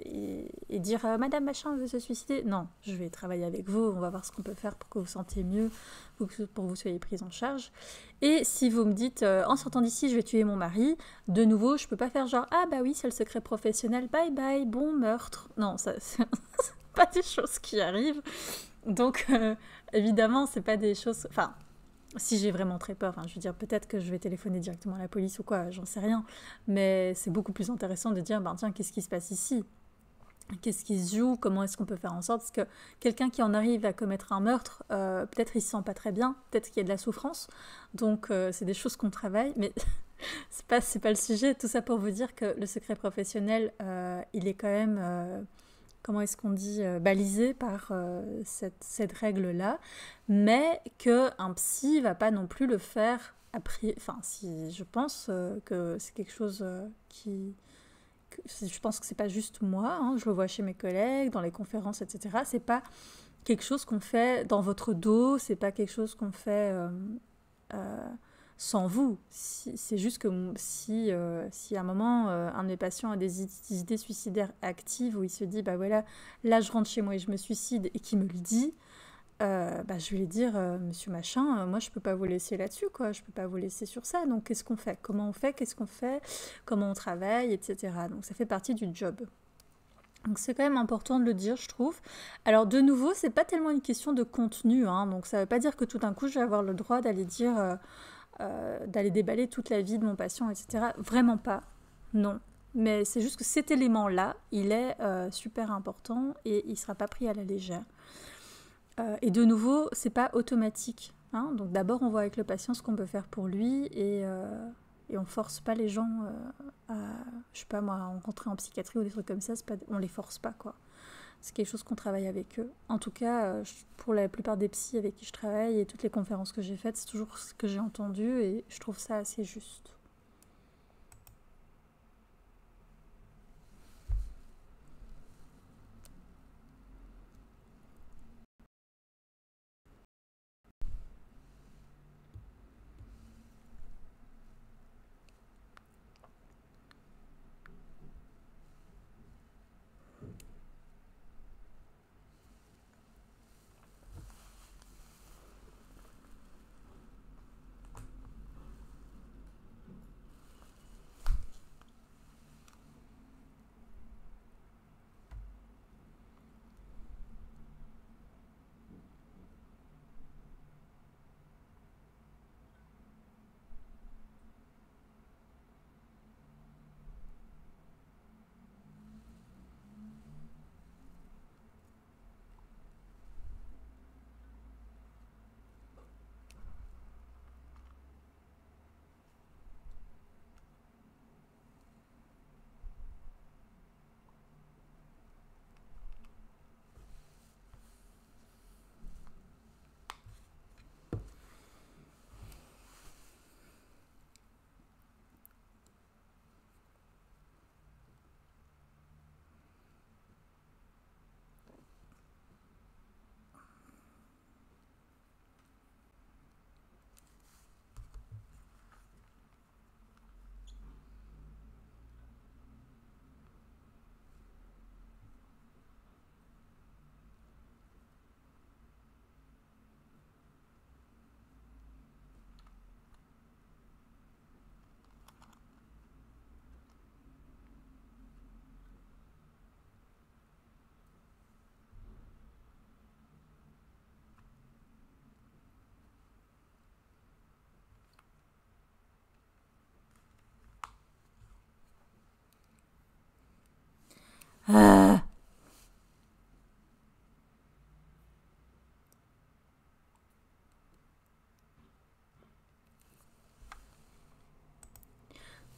et dire Madame Machin veut se suicider. Non, je vais travailler avec vous, on va voir ce qu'on peut faire pour que vous sentiez mieux, pour que vous soyez prise en charge. Et si vous me dites en sortant d'ici, je vais tuer mon mari, de nouveau, je ne peux pas faire genre ah bah oui, c'est le secret professionnel, bye bye, bon meurtre. Non, ça, c'est pas des choses qui arrivent. Donc évidemment, c'est pas des choses. Enfin. Si j'ai vraiment très peur, je veux dire, peut-être que je vais téléphoner directement à la police ou quoi, j'en sais rien. Mais c'est beaucoup plus intéressant de dire, tiens, qu'est-ce qui se passe ici? Qu'est-ce qui se joue? Comment est-ce qu'on peut faire en sorte? Parce que quelqu'un qui en arrive à commettre un meurtre, peut-être il se sent pas très bien, peut-être qu'il y a de la souffrance. Donc c'est des choses qu'on travaille, mais c'est pas le sujet. Tout ça pour vous dire que le secret professionnel, il est quand même... comment est-ce qu'on dit, balisé par cette règle-là, mais qu'un psy va pas non plus le faire après. Enfin, si je pense que c'est quelque chose je pense que c'est pas juste moi, je le vois chez mes collègues, dans les conférences, etc. C'est pas quelque chose qu'on fait dans votre dos, c'est pas quelque chose qu'on fait sans vous. C'est juste que si à un moment, un de mes patients a des idées suicidaires actives où il se dit, bah voilà, là je rentre chez moi et je me suicide, et qu'il me le dit, je vais lui dire, monsieur machin, moi je peux pas vous laisser là-dessus, quoi, je peux pas vous laisser sur ça, donc qu'est-ce qu'on fait? Comment on fait? Qu'est-ce qu'on fait? Comment on travaille? Etc. Donc ça fait partie du job. Donc c'est quand même important de le dire, je trouve. Alors de nouveau, c'est pas tellement une question de contenu, donc ça veut pas dire que tout d'un coup je vais avoir le droit d'aller dire... d'aller déballer toute la vie de mon patient, etc. Vraiment pas, non. Mais c'est juste que cet élément-là, il est super important et il ne sera pas pris à la légère. Et de nouveau, c'est pas automatique. Donc d'abord, on voit avec le patient ce qu'on peut faire pour lui et on force pas les gens à, je sais pas moi, à rentrer en psychiatrie ou des trucs comme ça. On les force pas, quoi. C'est quelque chose qu'on travaille avec eux. En tout cas, pour la plupart des psys avec qui je travaille et toutes les conférences que j'ai faites, c'est toujours ce que j'ai entendu et je trouve ça assez juste.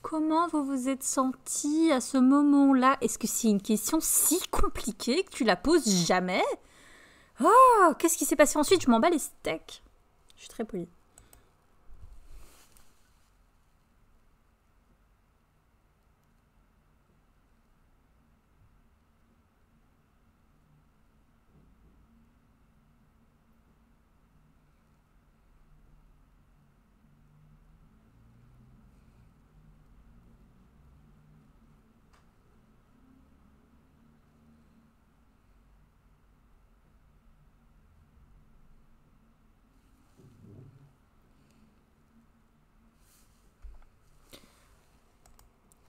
Comment vous vous êtes senti à ce moment-là? Est-ce que c'est une question si compliquée que tu la poses jamais? Oh, qu'est-ce qui s'est passé ensuite? Je m'en bats les steaks. Je suis très polie.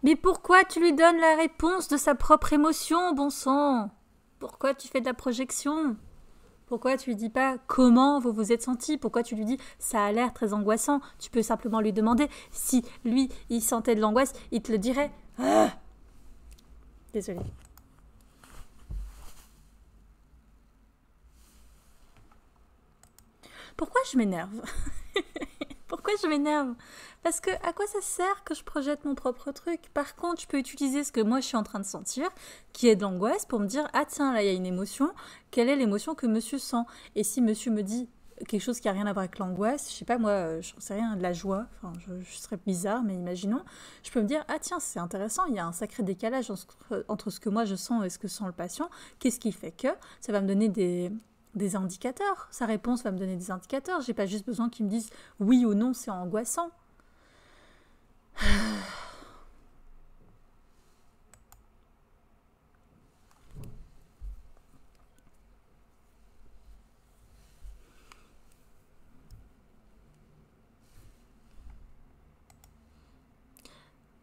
Mais pourquoi tu lui donnes la réponse de sa propre émotion, bon sang? Pourquoi tu fais de la projection? Pourquoi tu lui dis pas comment vous vous êtes senti? Pourquoi tu lui dis ça a l'air très angoissant? Tu peux simplement lui demander si lui, il sentait de l'angoisse, il te le dirait. Ah, désolée. Pourquoi je m'énerve? Pourquoi je m'énerve? Parce que à quoi ça sert que je projette mon propre truc? Par contre, je peux utiliser ce que moi je suis en train de sentir, qui est de l'angoisse, pour me dire ah tiens, là il y a une émotion, quelle est l'émotion que monsieur sent? Et si monsieur me dit quelque chose qui n'a rien à voir avec l'angoisse, je sais pas moi, j'en sais rien, de la joie, enfin je serais bizarre, mais imaginons, je peux me dire ah tiens, c'est intéressant, il y a un sacré décalage entre ce que moi je sens et ce que sent le patient, qu'est-ce qui fait que ça va me donner des indicateurs. Sa réponse va me donner des indicateurs. J'ai pas juste besoin qu'il me dise oui ou non, c'est angoissant.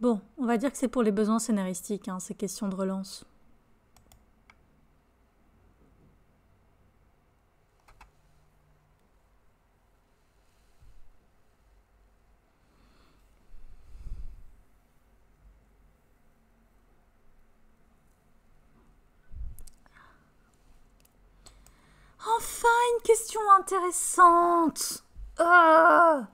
Bon, on va dire que c'est pour les besoins scénaristiques, hein, ces questions de relance. Enfin, une question intéressante. Ah,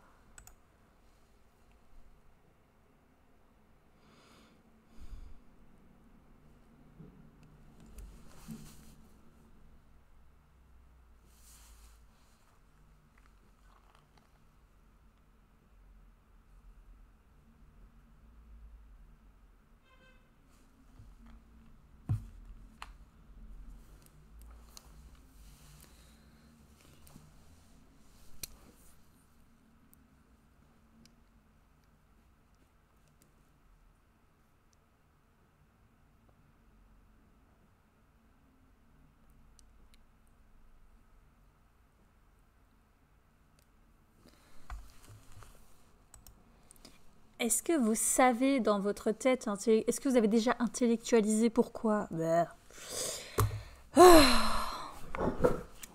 est-ce que vous savez dans votre tête, est-ce que vous avez déjà intellectualisé pourquoi?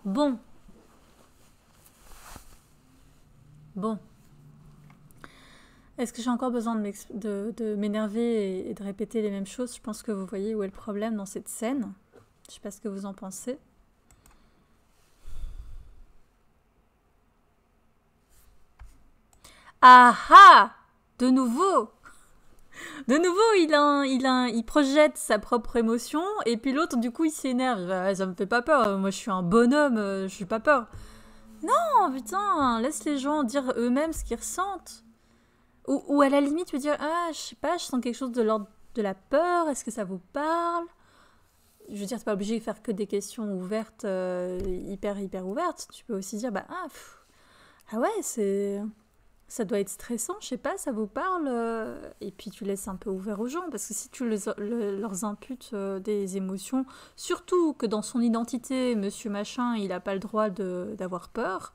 Bon. Bon. Est-ce que j'ai encore besoin de m'énerver et de répéter les mêmes choses? Je pense que vous voyez où est le problème dans cette scène. Je sais pas ce que vous en pensez. Ah ah! De nouveau! De nouveau, il projette sa propre émotion, et puis l'autre, du coup, il s'énerve. Ah, ça me fait pas peur. Moi, je suis un bonhomme, je suis pas peur. Non, putain, laisse les gens dire eux-mêmes ce qu'ils ressentent. Ou à la limite, tu veux dire, ah, je sais pas, je sens quelque chose de l'ordre de la peur, est-ce que ça vous parle? Je veux dire, t'es pas obligé de faire que des questions ouvertes, hyper ouvertes. Tu peux aussi dire, bah, ah ouais, ça doit être stressant, je sais pas, ça vous parle? Et puis tu laisses un peu ouvert aux gens, parce que si tu leur imputes des émotions, surtout que dans son identité, monsieur machin, il a pas le droit d'avoir peur,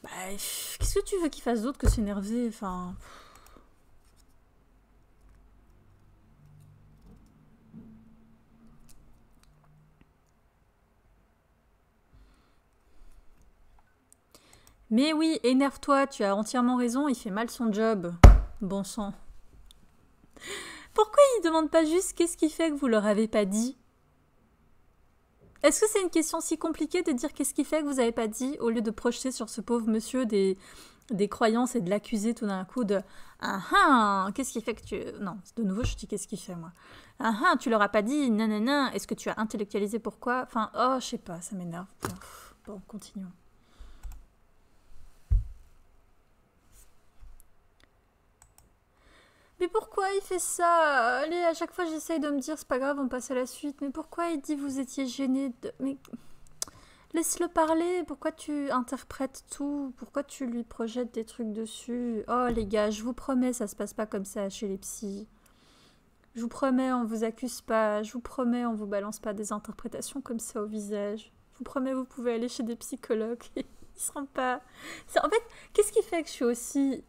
bah, qu'est-ce que tu veux qu'il fasse d'autre que s'énerver? Enfin... Mais oui, énerve-toi, tu as entièrement raison, il fait mal son job. Bon sang. Pourquoi il demande pas juste qu'est-ce qui fait que vous leur avez pas dit? Est-ce que c'est une question si compliquée de dire qu'est-ce qui fait que vous avez pas dit, au lieu de projeter sur ce pauvre monsieur des croyances et de l'accuser tout d'un coup de ah qu'est-ce qui fait que tu... Non, de nouveau je dis qu'est-ce qui fait moi. Ah tu leur as pas dit, nanana, est-ce que tu as intellectualisé pourquoi? Enfin, oh, je sais pas, ça m'énerve. Bon, continuons. Mais pourquoi il fait ça? Allez, à chaque fois j'essaye de me dire c'est pas grave, on passe à la suite. Mais pourquoi il dit vous étiez gêné de... Mais laisse-le parler, pourquoi tu interprètes tout? Pourquoi tu lui projettes des trucs dessus? Oh les gars, je vous promets, ça se passe pas comme ça chez les psys. Je vous promets, on vous accuse pas. Je vous promets, on vous balance pas des interprétations comme ça au visage. Je vous promets, vous pouvez aller chez des psychologues. Ils seront pas... En fait, qu'est-ce qui fait que je suis aussi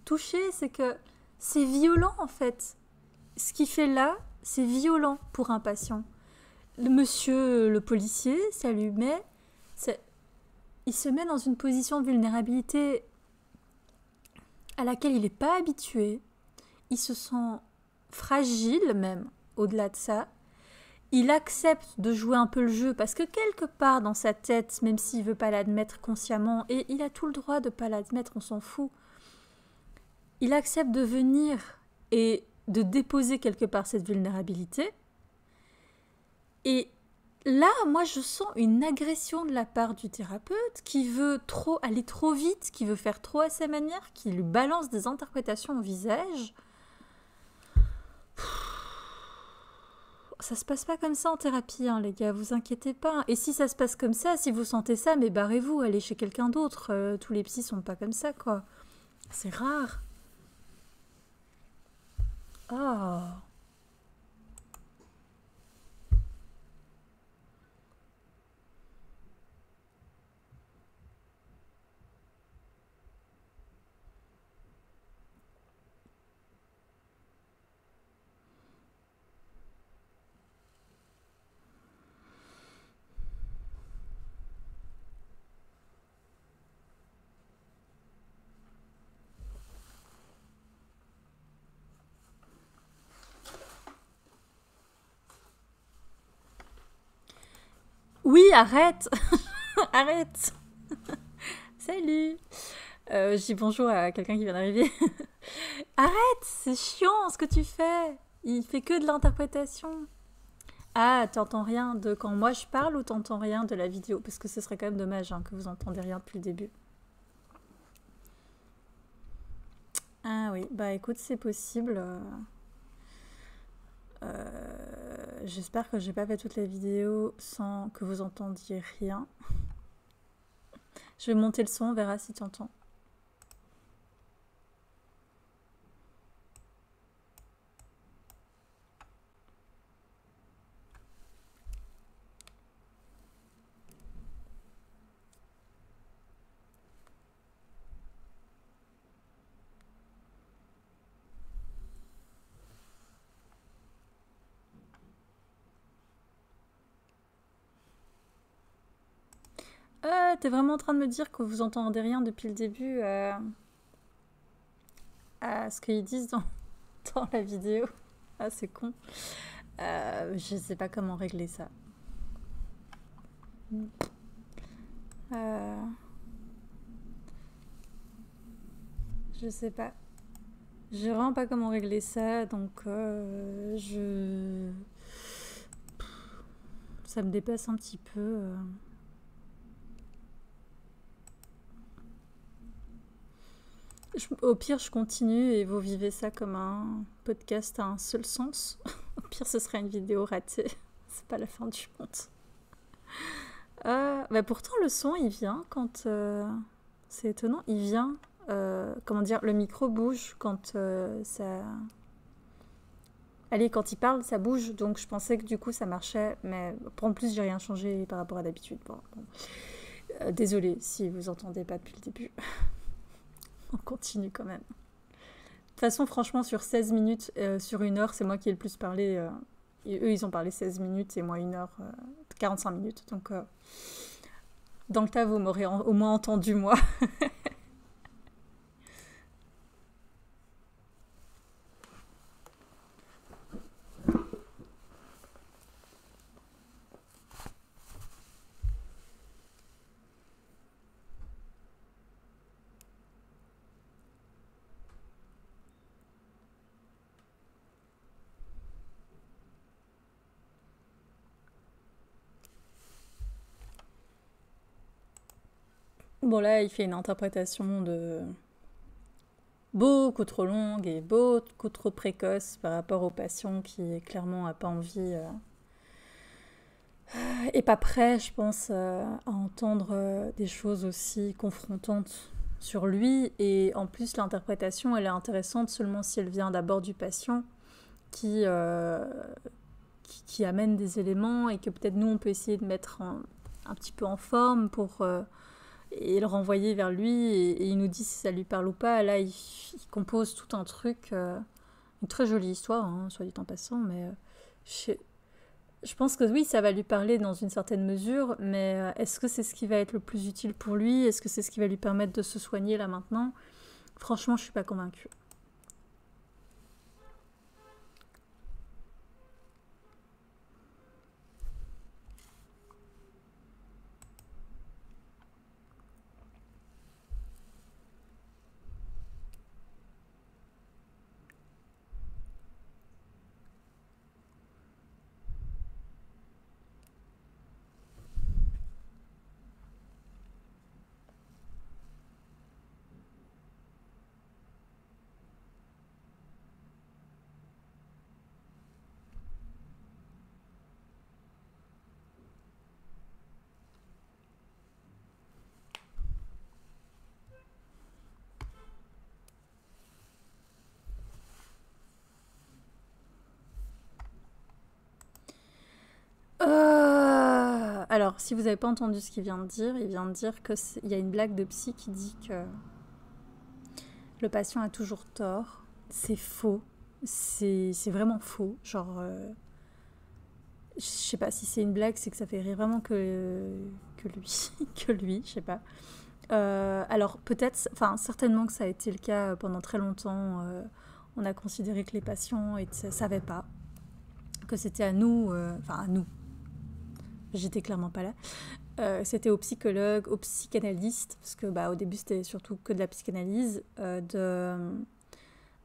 touchée? C'est que c'est violent en fait. ce qu'il fait là, c'est violent pour un patient. Le monsieur, le policier, ça lui met... il se met dans une position de vulnérabilité à laquelle il n'est pas habitué. Il se sent fragile même, au-delà de ça. Il accepte de jouer un peu le jeu parce que quelque part dans sa tête, même s'il ne veut pas l'admettre consciemment, et il a tout le droit de ne pas l'admettre, on s'en fout, il accepte de venir et de déposer quelque part cette vulnérabilité. Et là, moi, je sens une agression de la part du thérapeute qui veut aller trop vite, qui veut faire trop à sa manière, qui lui balance des interprétations au visage. Ça se passe pas comme ça en thérapie, hein, les gars, vous inquiétez pas. Et si ça se passe comme ça, si vous sentez ça, mais barrez-vous, allez chez quelqu'un d'autre. Tous les psys sont pas comme ça, quoi. C'est rare. Ah. Oui, arrête. Arrête. Salut. Je dis bonjour à quelqu'un qui vient d'arriver. Arrête, c'est chiant ce que tu fais. Il fait que de l'interprétation. Ah, t'entends rien de quand moi je parle ou t'entends rien de la vidéo? Parce que ce serait quand même dommage hein, que vous entendez rien depuis le début. Ah oui, bah écoute, c'est possible. J'espère que j'ai pas fait toute la vidéo sans que vous entendiez rien. Je vais monter le son, on verra si tu entends. T'es vraiment en train de me dire que vous entendez rien depuis le début à ce qu'ils disent dans la vidéo. Ah, c'est con. Je sais pas comment régler ça. Je sais pas. Je sais vraiment pas comment régler ça, donc ça me dépasse un petit peu. Au pire, je continue et vous vivez ça comme un podcast à un seul sens. Au pire, ce sera une vidéo ratée. C'est pas la fin du monde. Bah pourtant, le son, il vient quand... c'est étonnant, il vient... comment dire, le micro bouge quand ça... Allez, quand il parle, ça bouge. Donc, je pensais que du coup, ça marchait. Mais en plus, j'ai rien changé par rapport à d'habitude. Bon. Désolée si vous entendez pas depuis le début. On continue quand même. De toute façon, franchement, sur 16 minutes, sur 1 heure, c'est moi qui ai le plus parlé. Et eux, ils ont parlé 16 minutes et moi 1 heure, 45 minutes. Donc, dans le tas, vous m'aurez au moins entendu, moi. Bon, là, il fait une interprétation de beaucoup trop longue et beaucoup trop précoce par rapport au patient qui clairement n'a pas envie et pas prêt, je pense, à entendre des choses aussi confrontantes sur lui. Et en plus, l'interprétation, elle est intéressante seulement si elle vient d'abord du patient qui amène des éléments et que peut-être nous, on peut essayer de mettre un petit peu en forme pour... et le renvoyer vers lui et il nous dit si ça lui parle ou pas. Là, il compose tout un truc Une très jolie histoire, hein, soit dit en passant, mais je, je pense que oui, ça va lui parler dans une certaine mesure, mais est-ce que c'est ce qui va être le plus utile pour lui? Est-ce que c'est ce qui va lui permettre de se soigner là maintenant? Franchement, je suis pas convaincue. Alors, si vous n'avez pas entendu ce qu'il vient de dire, il vient de dire qu'il y a une blague de psy qui dit que le patient a toujours tort. C'est faux. C'est vraiment faux. Genre, je sais pas si c'est une blague, c'est que ça fait rire vraiment que lui, que lui, je sais pas. Alors peut-être, enfin certainement que ça a été le cas pendant très longtemps. On a considéré que les patients ne savaient pas, que c'était à nous, enfin à nous, j'étais clairement pas là. C'était aux psychologues, aux psychanalystes, parce que au début c'était surtout que de la psychanalyse, de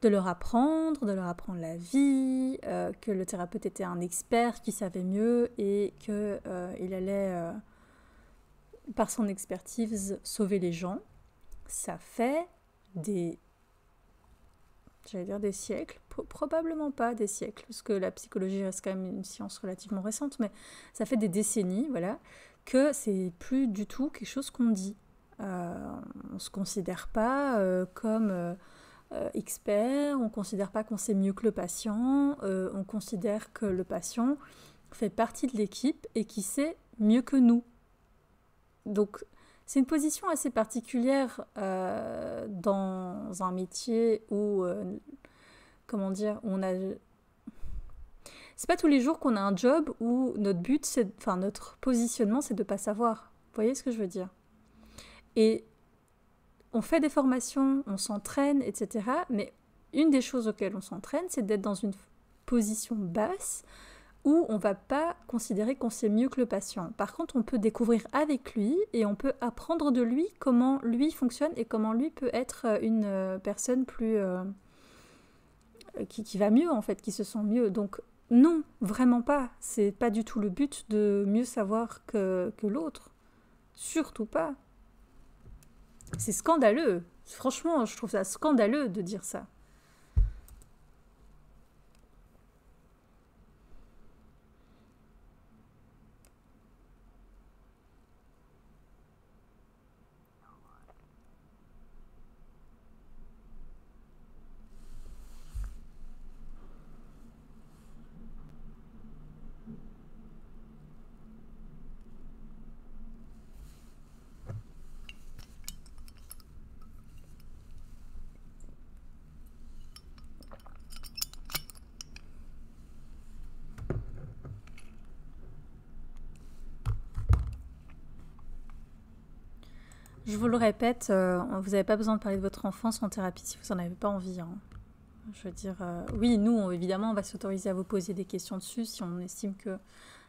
leur apprendre la vie, que le thérapeute était un expert qui savait mieux et qu'il allait, par son expertise, sauver les gens. Ça fait j'allais dire des siècles, probablement pas des siècles, parce que la psychologie reste quand même une science relativement récente, mais ça fait des décennies, voilà, que c'est plus du tout quelque chose qu'on dit. On se considère pas comme expert, on considère pas qu'on sait mieux que le patient, on considère que le patient fait partie de l'équipe et qui sait mieux que nous. Donc c'est une position assez particulière dans un métier où, comment dire, on a... C'est pas tous les jours qu'on a un job où notre but, enfin notre positionnement, c'est de pas savoir. Vous voyez ce que je veux dire? Et on fait des formations, on s'entraîne, etc. Mais une des choses auxquelles on s'entraîne, c'est d'être dans une position basse où on ne va pas considérer qu'on sait mieux que le patient. Par contre, on peut découvrir avec lui et on peut apprendre de lui comment lui fonctionne et comment lui peut être une personne plus... qui va mieux en fait, qui se sent mieux. Donc non, vraiment pas. C'est pas du tout le but de mieux savoir que l'autre. Surtout pas. C'est scandaleux. Franchement, je trouve ça scandaleux de dire ça. Je vous le répète, vous n'avez pas besoin de parler de votre enfance en thérapie si vous n'en avez pas envie. Hein. Je veux dire, oui, nous, évidemment, on va s'autoriser à vous poser des questions dessus si on estime que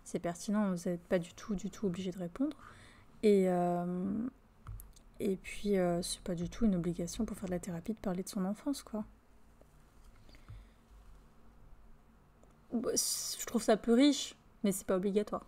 c'est pertinent. Vous n'êtes pas du tout obligé de répondre. Et, et puis, c'est pas du tout une obligation pour faire de la thérapie de parler de son enfance, quoi. Je trouve ça peu riche, mais c'est pas obligatoire.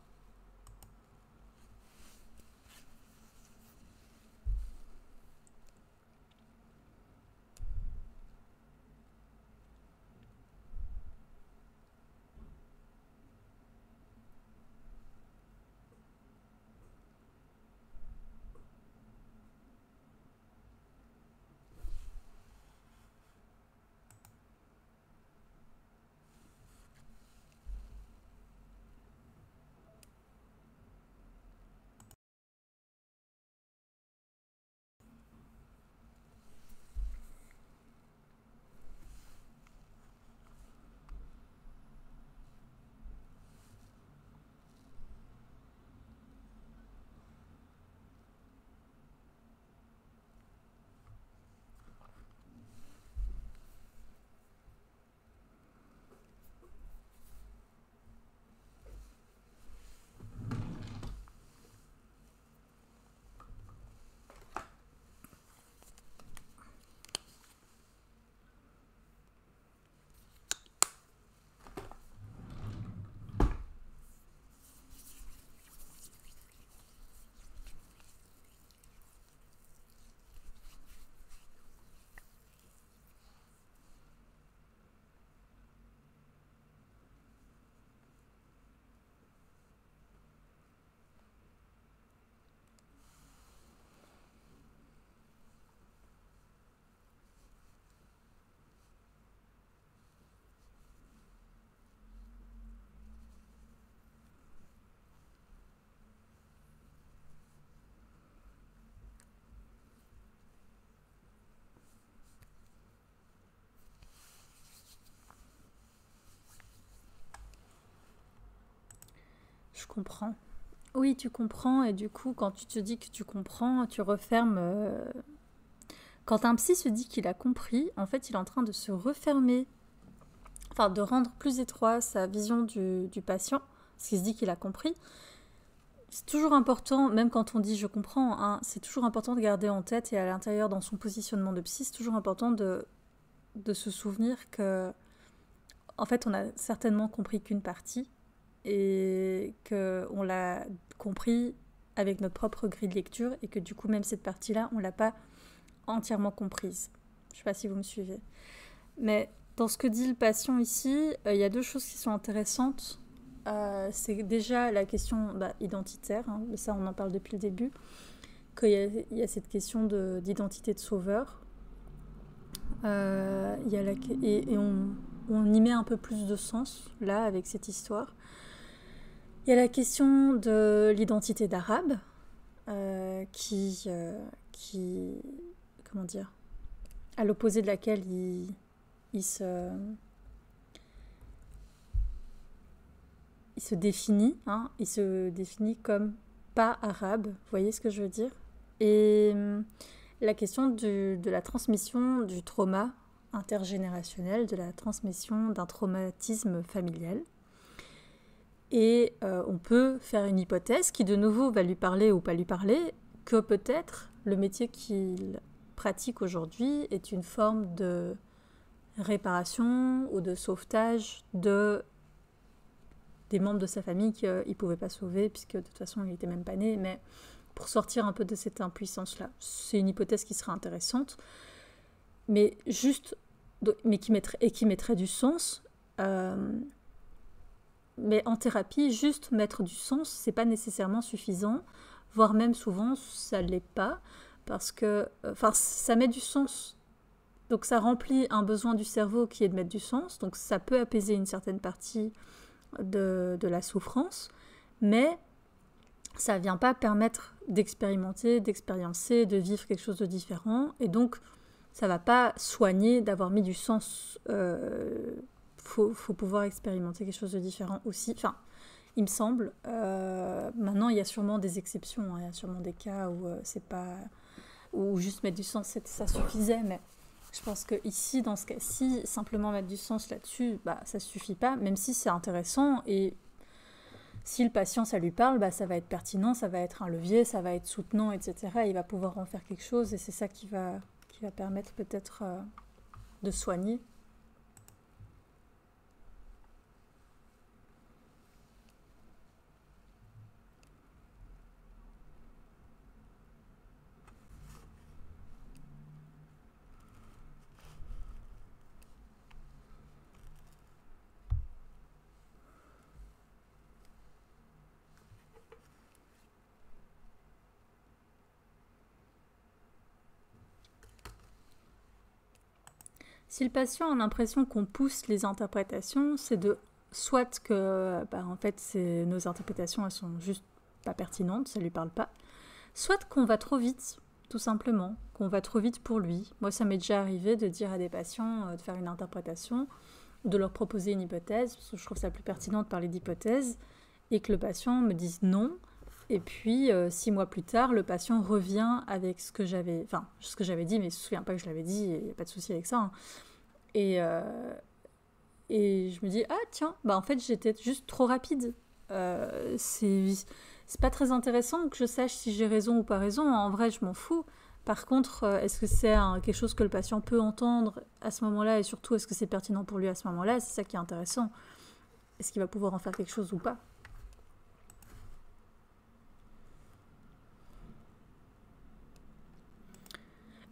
je comprends. Oui, tu comprends, et du coup, quand tu te dis que tu comprends, tu refermes. Quand un psy se dit qu'il a compris, en fait, il est en train de se refermer, enfin, de rendre plus étroit sa vision du patient, parce qu'il se dit qu'il a compris. C'est toujours important, même quand on dit je comprends, hein, c'est toujours important de garder en tête et à l'intérieur, dans son positionnement de psy, c'est toujours important de se souvenir que, en fait, on a certainement compris qu'une partie et qu'on l'a compris avec notre propre grille de lecture et que du coup, même cette partie-là, on ne l'a pas entièrement comprise. Je ne sais pas si vous me suivez. Mais dans ce que dit le patient ici, il y a deux choses qui sont intéressantes. C'est déjà la question identitaire, hein, mais ça on en parle depuis le début, qu'il y a cette question d'identité de sauveur. Et on y met un peu plus de sens, là, avec cette histoire. Il y a la question de l'identité d'arabe, qui comment dire, à l'opposé de laquelle il se définit, hein, il se définit comme pas arabe, vous voyez ce que je veux dire? Et la question de la transmission du trauma intergénérationnel, de la transmission d'un traumatisme familial. Et on peut faire une hypothèse qui de nouveau va lui parler ou pas lui parler, que peut-être le métier qu'il pratique aujourd'hui est une forme de réparation ou de sauvetage des membres de sa famille qu'il ne pouvait pas sauver, puisque de toute façon il n'était même pas né, mais pour sortir un peu de cette impuissance-là. C'est une hypothèse qui serait intéressante, mais qui mettrait du sens. Mais en thérapie, juste mettre du sens, c'est pas nécessairement suffisant, voire même souvent ça l'est pas, parce que ça met du sens. Donc ça remplit un besoin du cerveau qui est de mettre du sens, donc ça peut apaiser une certaine partie de la souffrance, mais ça ne vient pas permettre d'expérimenter, d'expériencer, de vivre quelque chose de différent, et donc ça ne va pas soigner d'avoir mis du sens. Faut pouvoir expérimenter quelque chose de différent aussi. Enfin, il me semble. Maintenant, il y a sûrement des exceptions, hein, il y a sûrement des cas où c'est pas, où juste mettre du sens, ça suffisait, mais je pense que ici, dans ce cas-ci, simplement mettre du sens là-dessus, ça suffit pas, même si c'est intéressant, et si le patient, ça lui parle, ça va être pertinent, ça va être un levier, ça va être soutenant, etc. Il va pouvoir en faire quelque chose, et c'est ça qui va permettre peut-être de soigner. Si le patient a l'impression qu'on pousse les interprétations, c'est soit que en fait nos interprétations elles sont juste pas pertinentes, ça lui parle pas, soit qu'on va trop vite, tout simplement, qu'on va trop vite pour lui. Moi ça m'est déjà arrivé de dire à des patients de faire une interprétation, de leur proposer une hypothèse, parce que je trouve ça plus pertinent de parler d'hypothèse, et que le patient me dise non. Et puis, 6 mois plus tard, le patient revient avec ce que j'avais dit, mais il ne se souvient pas que je l'avais dit, il n'y a pas de souci avec ça. Hein. Et je me dis, ah tiens, en fait, j'étais juste trop rapide. C'est pas très intéressant que je sache si j'ai raison ou pas raison. En vrai, je m'en fous. Par contre, est-ce que c'est quelque chose que le patient peut entendre à ce moment-là, et surtout, est-ce que c'est pertinent pour lui à ce moment-là? C'est ça qui est intéressant. Est-ce qu'il va pouvoir en faire quelque chose ou pas?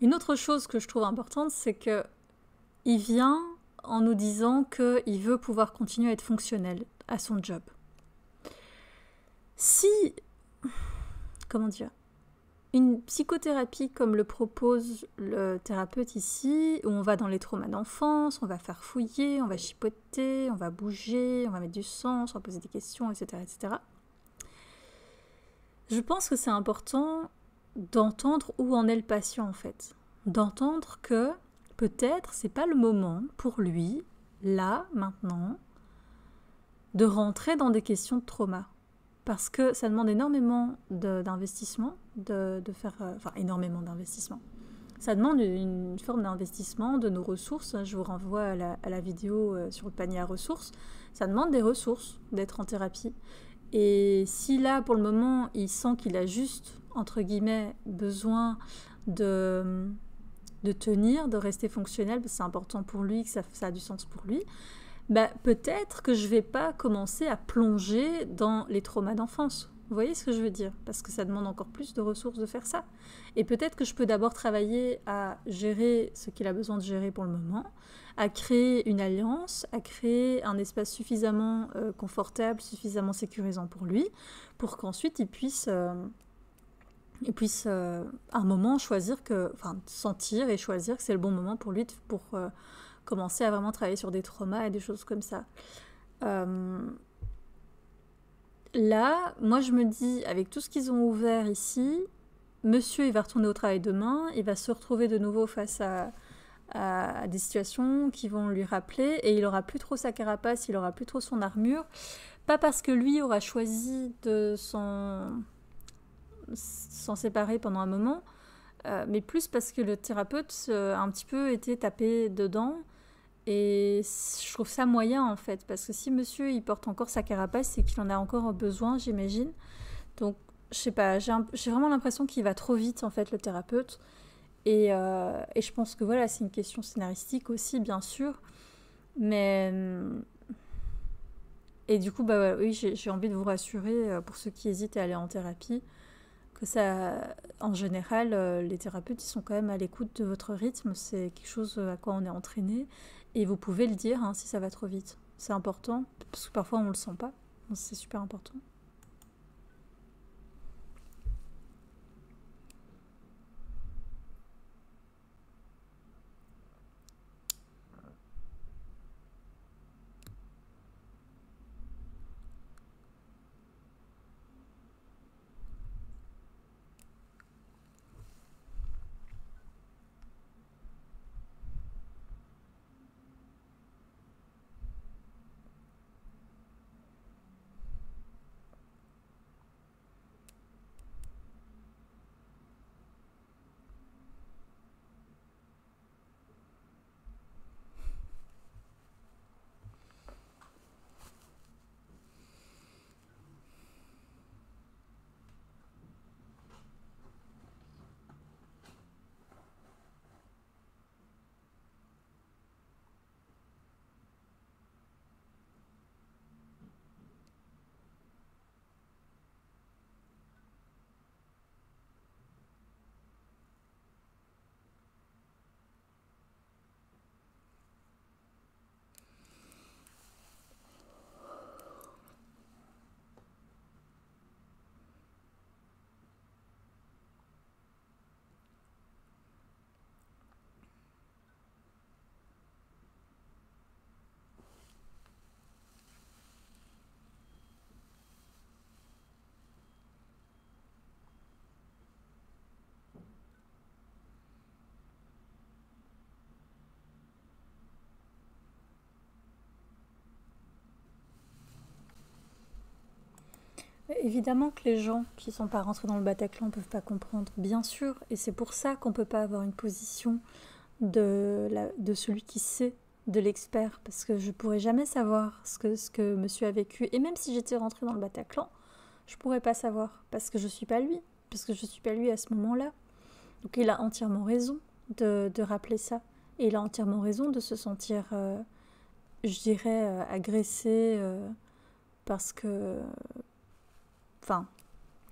Une autre chose que je trouve importante, c'est qu'il vient en nous disant qu'il veut pouvoir continuer à être fonctionnel à son job. Si, comment dire, une psychothérapie comme le propose le thérapeute ici, où on va dans les traumas d'enfance, on va faire fouiller, on va chipoter, on va bouger, on va mettre du sens, on va poser des questions, etc., etc. Je pense que c'est important d'entendre où en est le patient en fait. D'entendre que peut-être c'est pas le moment pour lui, là, maintenant, de rentrer dans des questions de trauma. parce que ça demande énormément d'investissement, de faire, enfin énormément d'investissement. Ça demande une forme d'investissement de nos ressources. Je vous renvoie à la vidéo sur le panier à ressources. Ça demande des ressources d'être en thérapie. Et si là, pour le moment, il sent qu'il a juste, entre guillemets, besoin de tenir, de rester fonctionnel, parce que c'est important pour lui, que ça a du sens pour lui, bah, peut-être que je ne vais pas commencer à plonger dans les traumas d'enfance. Vous voyez ce que je veux dire? Parce que ça demande encore plus de ressources de faire ça. Et peut-être que je peux d'abord travailler à gérer ce qu'il a besoin de gérer pour le moment, à créer une alliance, à créer un espace suffisamment confortable, suffisamment sécurisant pour lui, pour qu'ensuite il puisse à un moment choisir sentir et choisir que c'est le bon moment pour lui pour commencer à vraiment travailler sur des traumas et des choses comme ça. Là, moi je me dis, avec tout ce qu'ils ont ouvert ici, monsieur il va retourner au travail demain, il va se retrouver de nouveau face à des situations qui vont lui rappeler, et il n'aura plus trop sa carapace, il n'aura plus trop son armure, pas parce que lui aura choisi de s'en séparer pendant un moment, mais plus parce que le thérapeute a un petit peu été tapé dedans. Et je trouve ça moyen en fait, parce que si monsieur il porte encore sa carapace, c'est qu'il en a encore besoin, j'imagine. Donc je sais pas, j'ai vraiment l'impression qu'il va trop vite en fait, le thérapeute. Et je pense que voilà, c'est une question scénaristique aussi, bien sûr. Mais et du coup, bah oui, j'ai envie de vous rassurer pour ceux qui hésitent à aller en thérapie, que ça, en général, les thérapeutes, ils sont quand même à l'écoute de votre rythme. C'est quelque chose à quoi on est entraîné. Et vous pouvez le dire si ça va trop vite. C'est important, parce que parfois on ne le sent pas. Donc c'est super important. Évidemment que les gens qui ne sont pas rentrés dans le Bataclan ne peuvent pas comprendre, bien sûr, et c'est pour ça qu'on ne peut pas avoir une position de celui qui sait, de l'expert, parce que je ne pourrais jamais savoir ce que monsieur a vécu, et même si j'étais rentrée dans le Bataclan, je ne pourrais pas savoir, parce que je ne suis pas lui, parce que je ne suis pas lui à ce moment-là. Donc il a entièrement raison de rappeler ça, et il a entièrement raison de se sentir, je dirais, agressé, parce que... Enfin,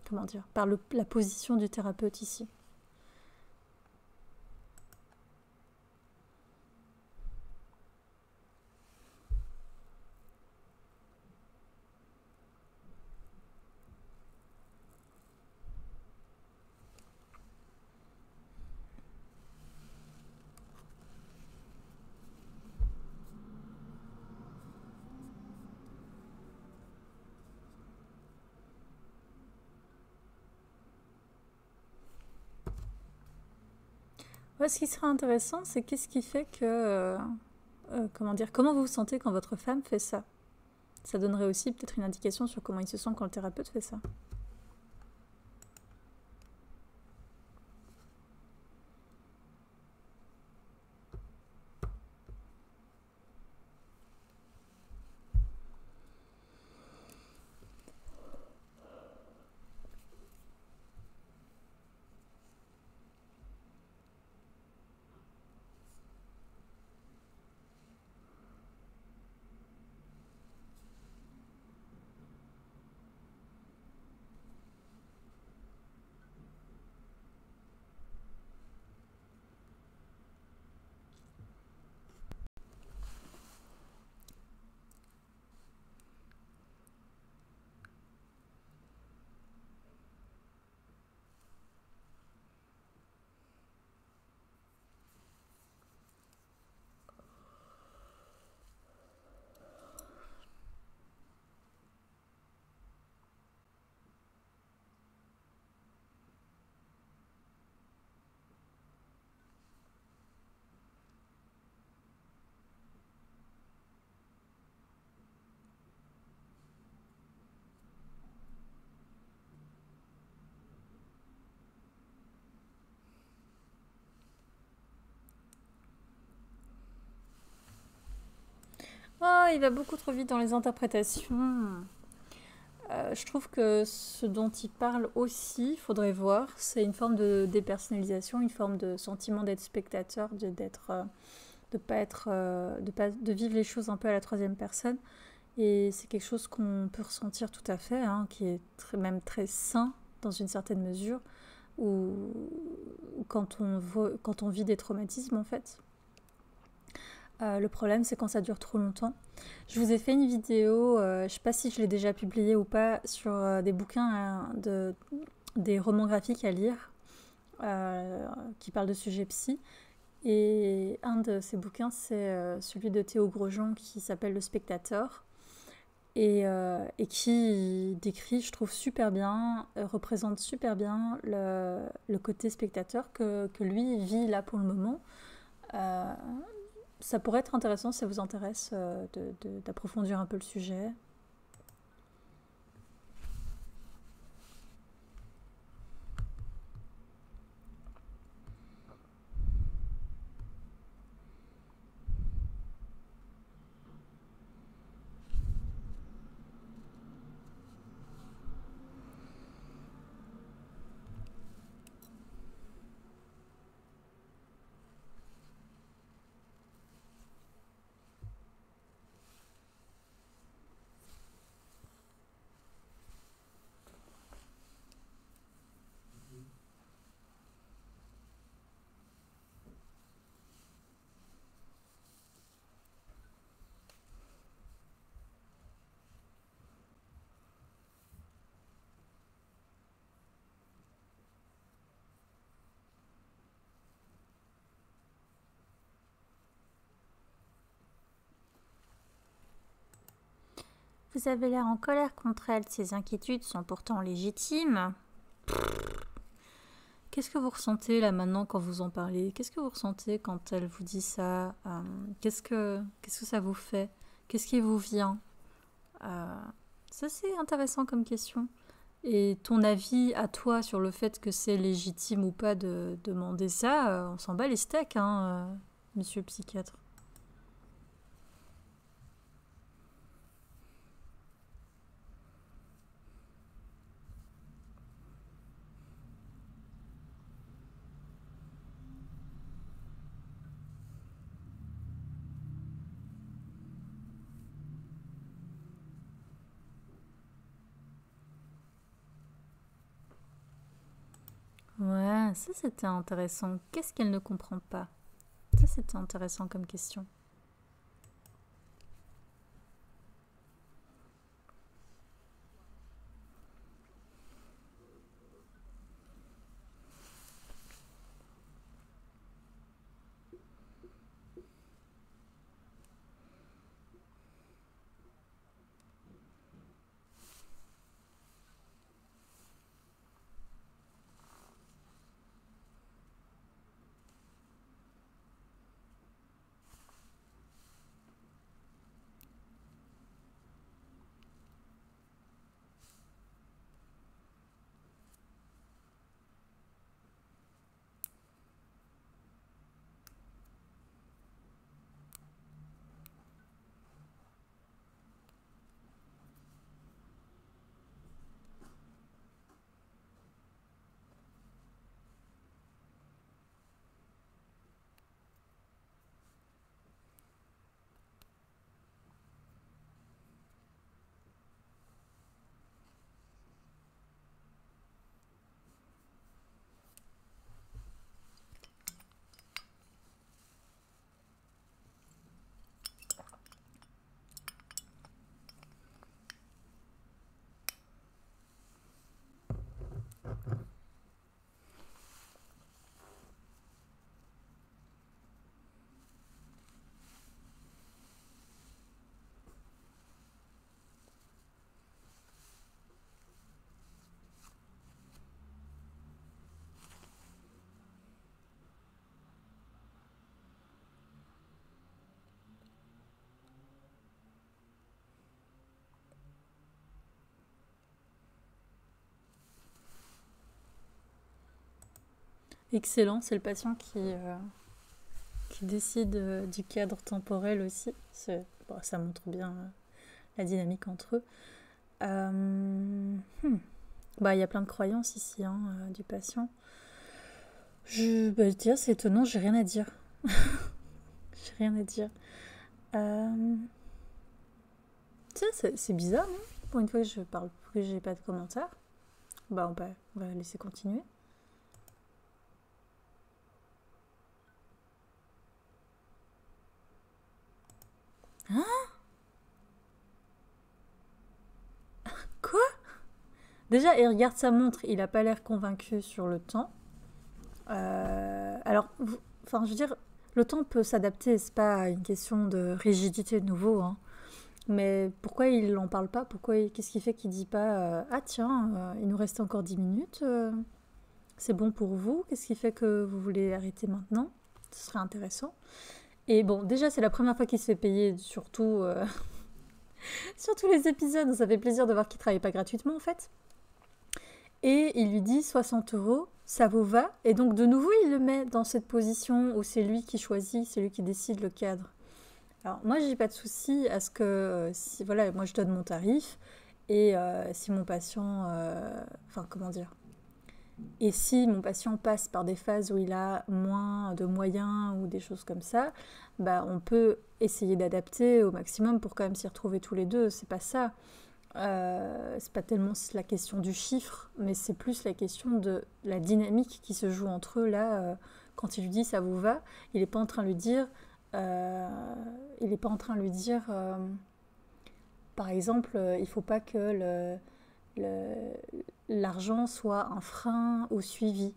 comment dire, par la position du thérapeute ici. Ouais, ce qui serait intéressant, c'est qu'est-ce qui fait que... comment dire, comment vous vous sentez quand votre femme fait ça? Ça donnerait aussi peut-être une indication sur comment il se sent quand le thérapeute fait ça. Oh, il va beaucoup trop vite dans les interprétations. Je trouve que ce dont il parle aussi, il faudrait voir, c'est une forme de dépersonnalisation, une forme de sentiment d'être spectateur, de vivre les choses un peu à la troisième personne. Et c'est quelque chose qu'on peut ressentir tout à fait, hein, qui est même très sain dans une certaine mesure, ou quand on vit des traumatismes en fait. Le problème, c'est quand ça dure trop longtemps. Je vous ai fait une vidéo, je ne sais pas si je l'ai déjà publiée ou pas, sur des bouquins, des romans graphiques à lire qui parlent de sujets psy. Et un de ces bouquins, c'est celui de Théo Grosjean qui s'appelle Le Spectateur et qui décrit, je trouve, super bien, représente super bien le côté spectateur que lui vit là pour le moment. Euh, Ça pourrait être intéressant si ça vous intéresse d'approfondir un peu le sujet. Vous avez l'air en colère contre elle, ces inquiétudes sont pourtant légitimes. Qu'est-ce que vous ressentez là maintenant quand vous en parlez? Qu'est-ce que vous ressentez quand elle vous dit ça? Qu'est-ce que ça vous fait? Qu'est-ce qui vous vient? Ça c'est intéressant comme question. Et ton avis à toi sur le fait que c'est légitime ou pas de demander ça, on s'en bat les steaks, hein, monsieur le psychiatre. Ouais, ça c'était intéressant. Qu'est-ce qu'elle ne comprend pas? Ça c'était intéressant comme question. Excellent, c'est le patient qui décide du cadre temporel aussi. Bon, ça montre bien la dynamique entre eux. Bah, il y a plein de croyances ici hein, du patient. Tiens, c'est étonnant, j'ai rien à dire. J'ai rien à dire. Tiens, c'est bizarre, non? Pour une fois que je parle, que j'ai pas de commentaires. Bah, on va laisser continuer. Hein? Quoi? Déjà, il regarde sa montre, il a pas l'air convaincu sur le temps. Alors, enfin, je veux dire, le temps peut s'adapter, c'est pas une question de rigidité de nouveau, hein. Mais pourquoi il n'en parle pas? Qu'est-ce qui fait qu'il dit pas ah tiens, il nous reste encore 10 minutes, c'est bon pour vous? Qu'est-ce qui fait que vous voulez arrêter maintenant? Ce serait intéressant. Et bon, déjà, c'est la première fois qu'il se fait payer, surtout sur tous les épisodes, donc ça fait plaisir de voir qu'il travaille pas gratuitement en fait. Et il lui dit 60 euros, ça vous va? Et donc de nouveau, il le met dans cette position où c'est lui qui choisit, c'est lui qui décide le cadre. Alors moi, j'ai pas de souci à ce que, si, voilà, moi je donne mon tarif, et si mon patient, enfin comment dire, et si mon patient passe par des phases où il a moins de moyens ou des choses comme ça, bah on peut essayer d'adapter au maximum pour quand même s'y retrouver tous les deux, c'est pas ça. C'est pas tellement la question du chiffre, mais c'est plus la question de la dynamique qui se joue entre eux là. Quand il lui dit ça vous va, il n'est pas en train de lui dire, par exemple, il faut pas que l'argent soit un frein au suivi.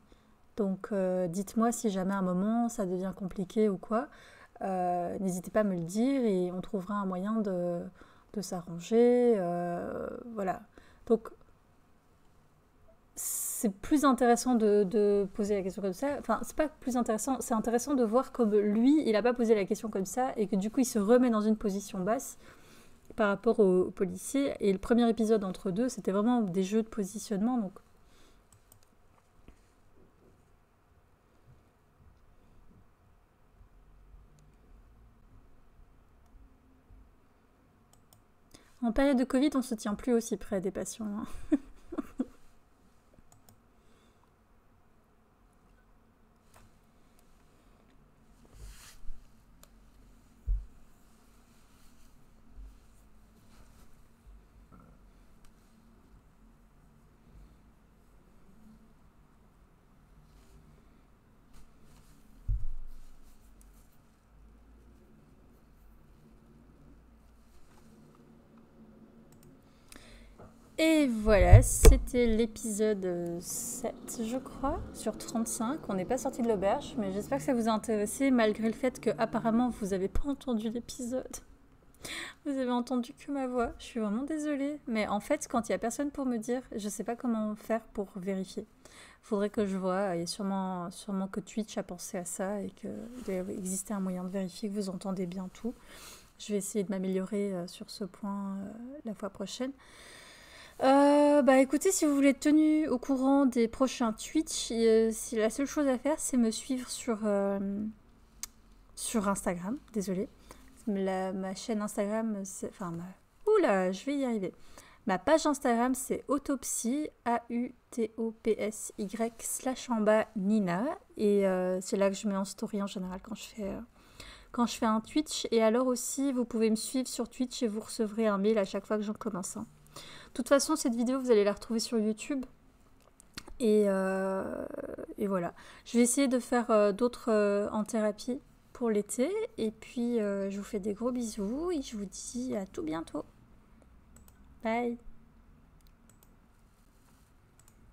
Donc dites-moi si jamais à un moment ça devient compliqué ou quoi, n'hésitez pas à me le dire et on trouvera un moyen de s'arranger, voilà. Donc c'est plus intéressant de poser la question comme ça. Enfin, c'est pas plus intéressant, c'est intéressant de voir comme lui, il a pas posé la question comme ça et que du coup il se remet dans une position basse par rapport au policier. Et le premier épisode entre deux, c'était vraiment des jeux de positionnement, donc en période de Covid, on se tient plus aussi près des patients, hein. Et voilà, c'était l'épisode 7, je crois, sur 35. On n'est pas sorti de l'auberge, mais j'espère que ça vous a intéressé, malgré le fait que apparemment vous n'avez pas entendu l'épisode. Vous avez entendu que ma voix. Je suis vraiment désolée. Mais en fait, quand il n'y a personne pour me dire, je ne sais pas comment faire pour vérifier. Faudrait que je vois. Il y a sûrement que Twitch a pensé à ça et qu'il doit exister un moyen de vérifier que vous entendez bien tout. Je vais essayer de m'améliorer sur ce point la fois prochaine. Bah écoutez, si vous voulez être tenu au courant des prochains Twitch, si la seule chose à faire, c'est me suivre sur Instagram. Désolée. Ma chaîne Instagram, oula, je vais y arriver. Ma page Instagram, c'est autopsie, AUTOPSY /Nina. Et c'est là que je mets en story en général quand je fais un Twitch. Et alors aussi, vous pouvez me suivre sur Twitch et vous recevrez un mail à chaque fois que j'en commence un. De toute façon, cette vidéo, vous allez la retrouver sur YouTube. Et voilà. Je vais essayer de faire d'autres en thérapie pour l'été. Et puis, je vous fais des gros bisous et je vous dis à tout bientôt. Bye!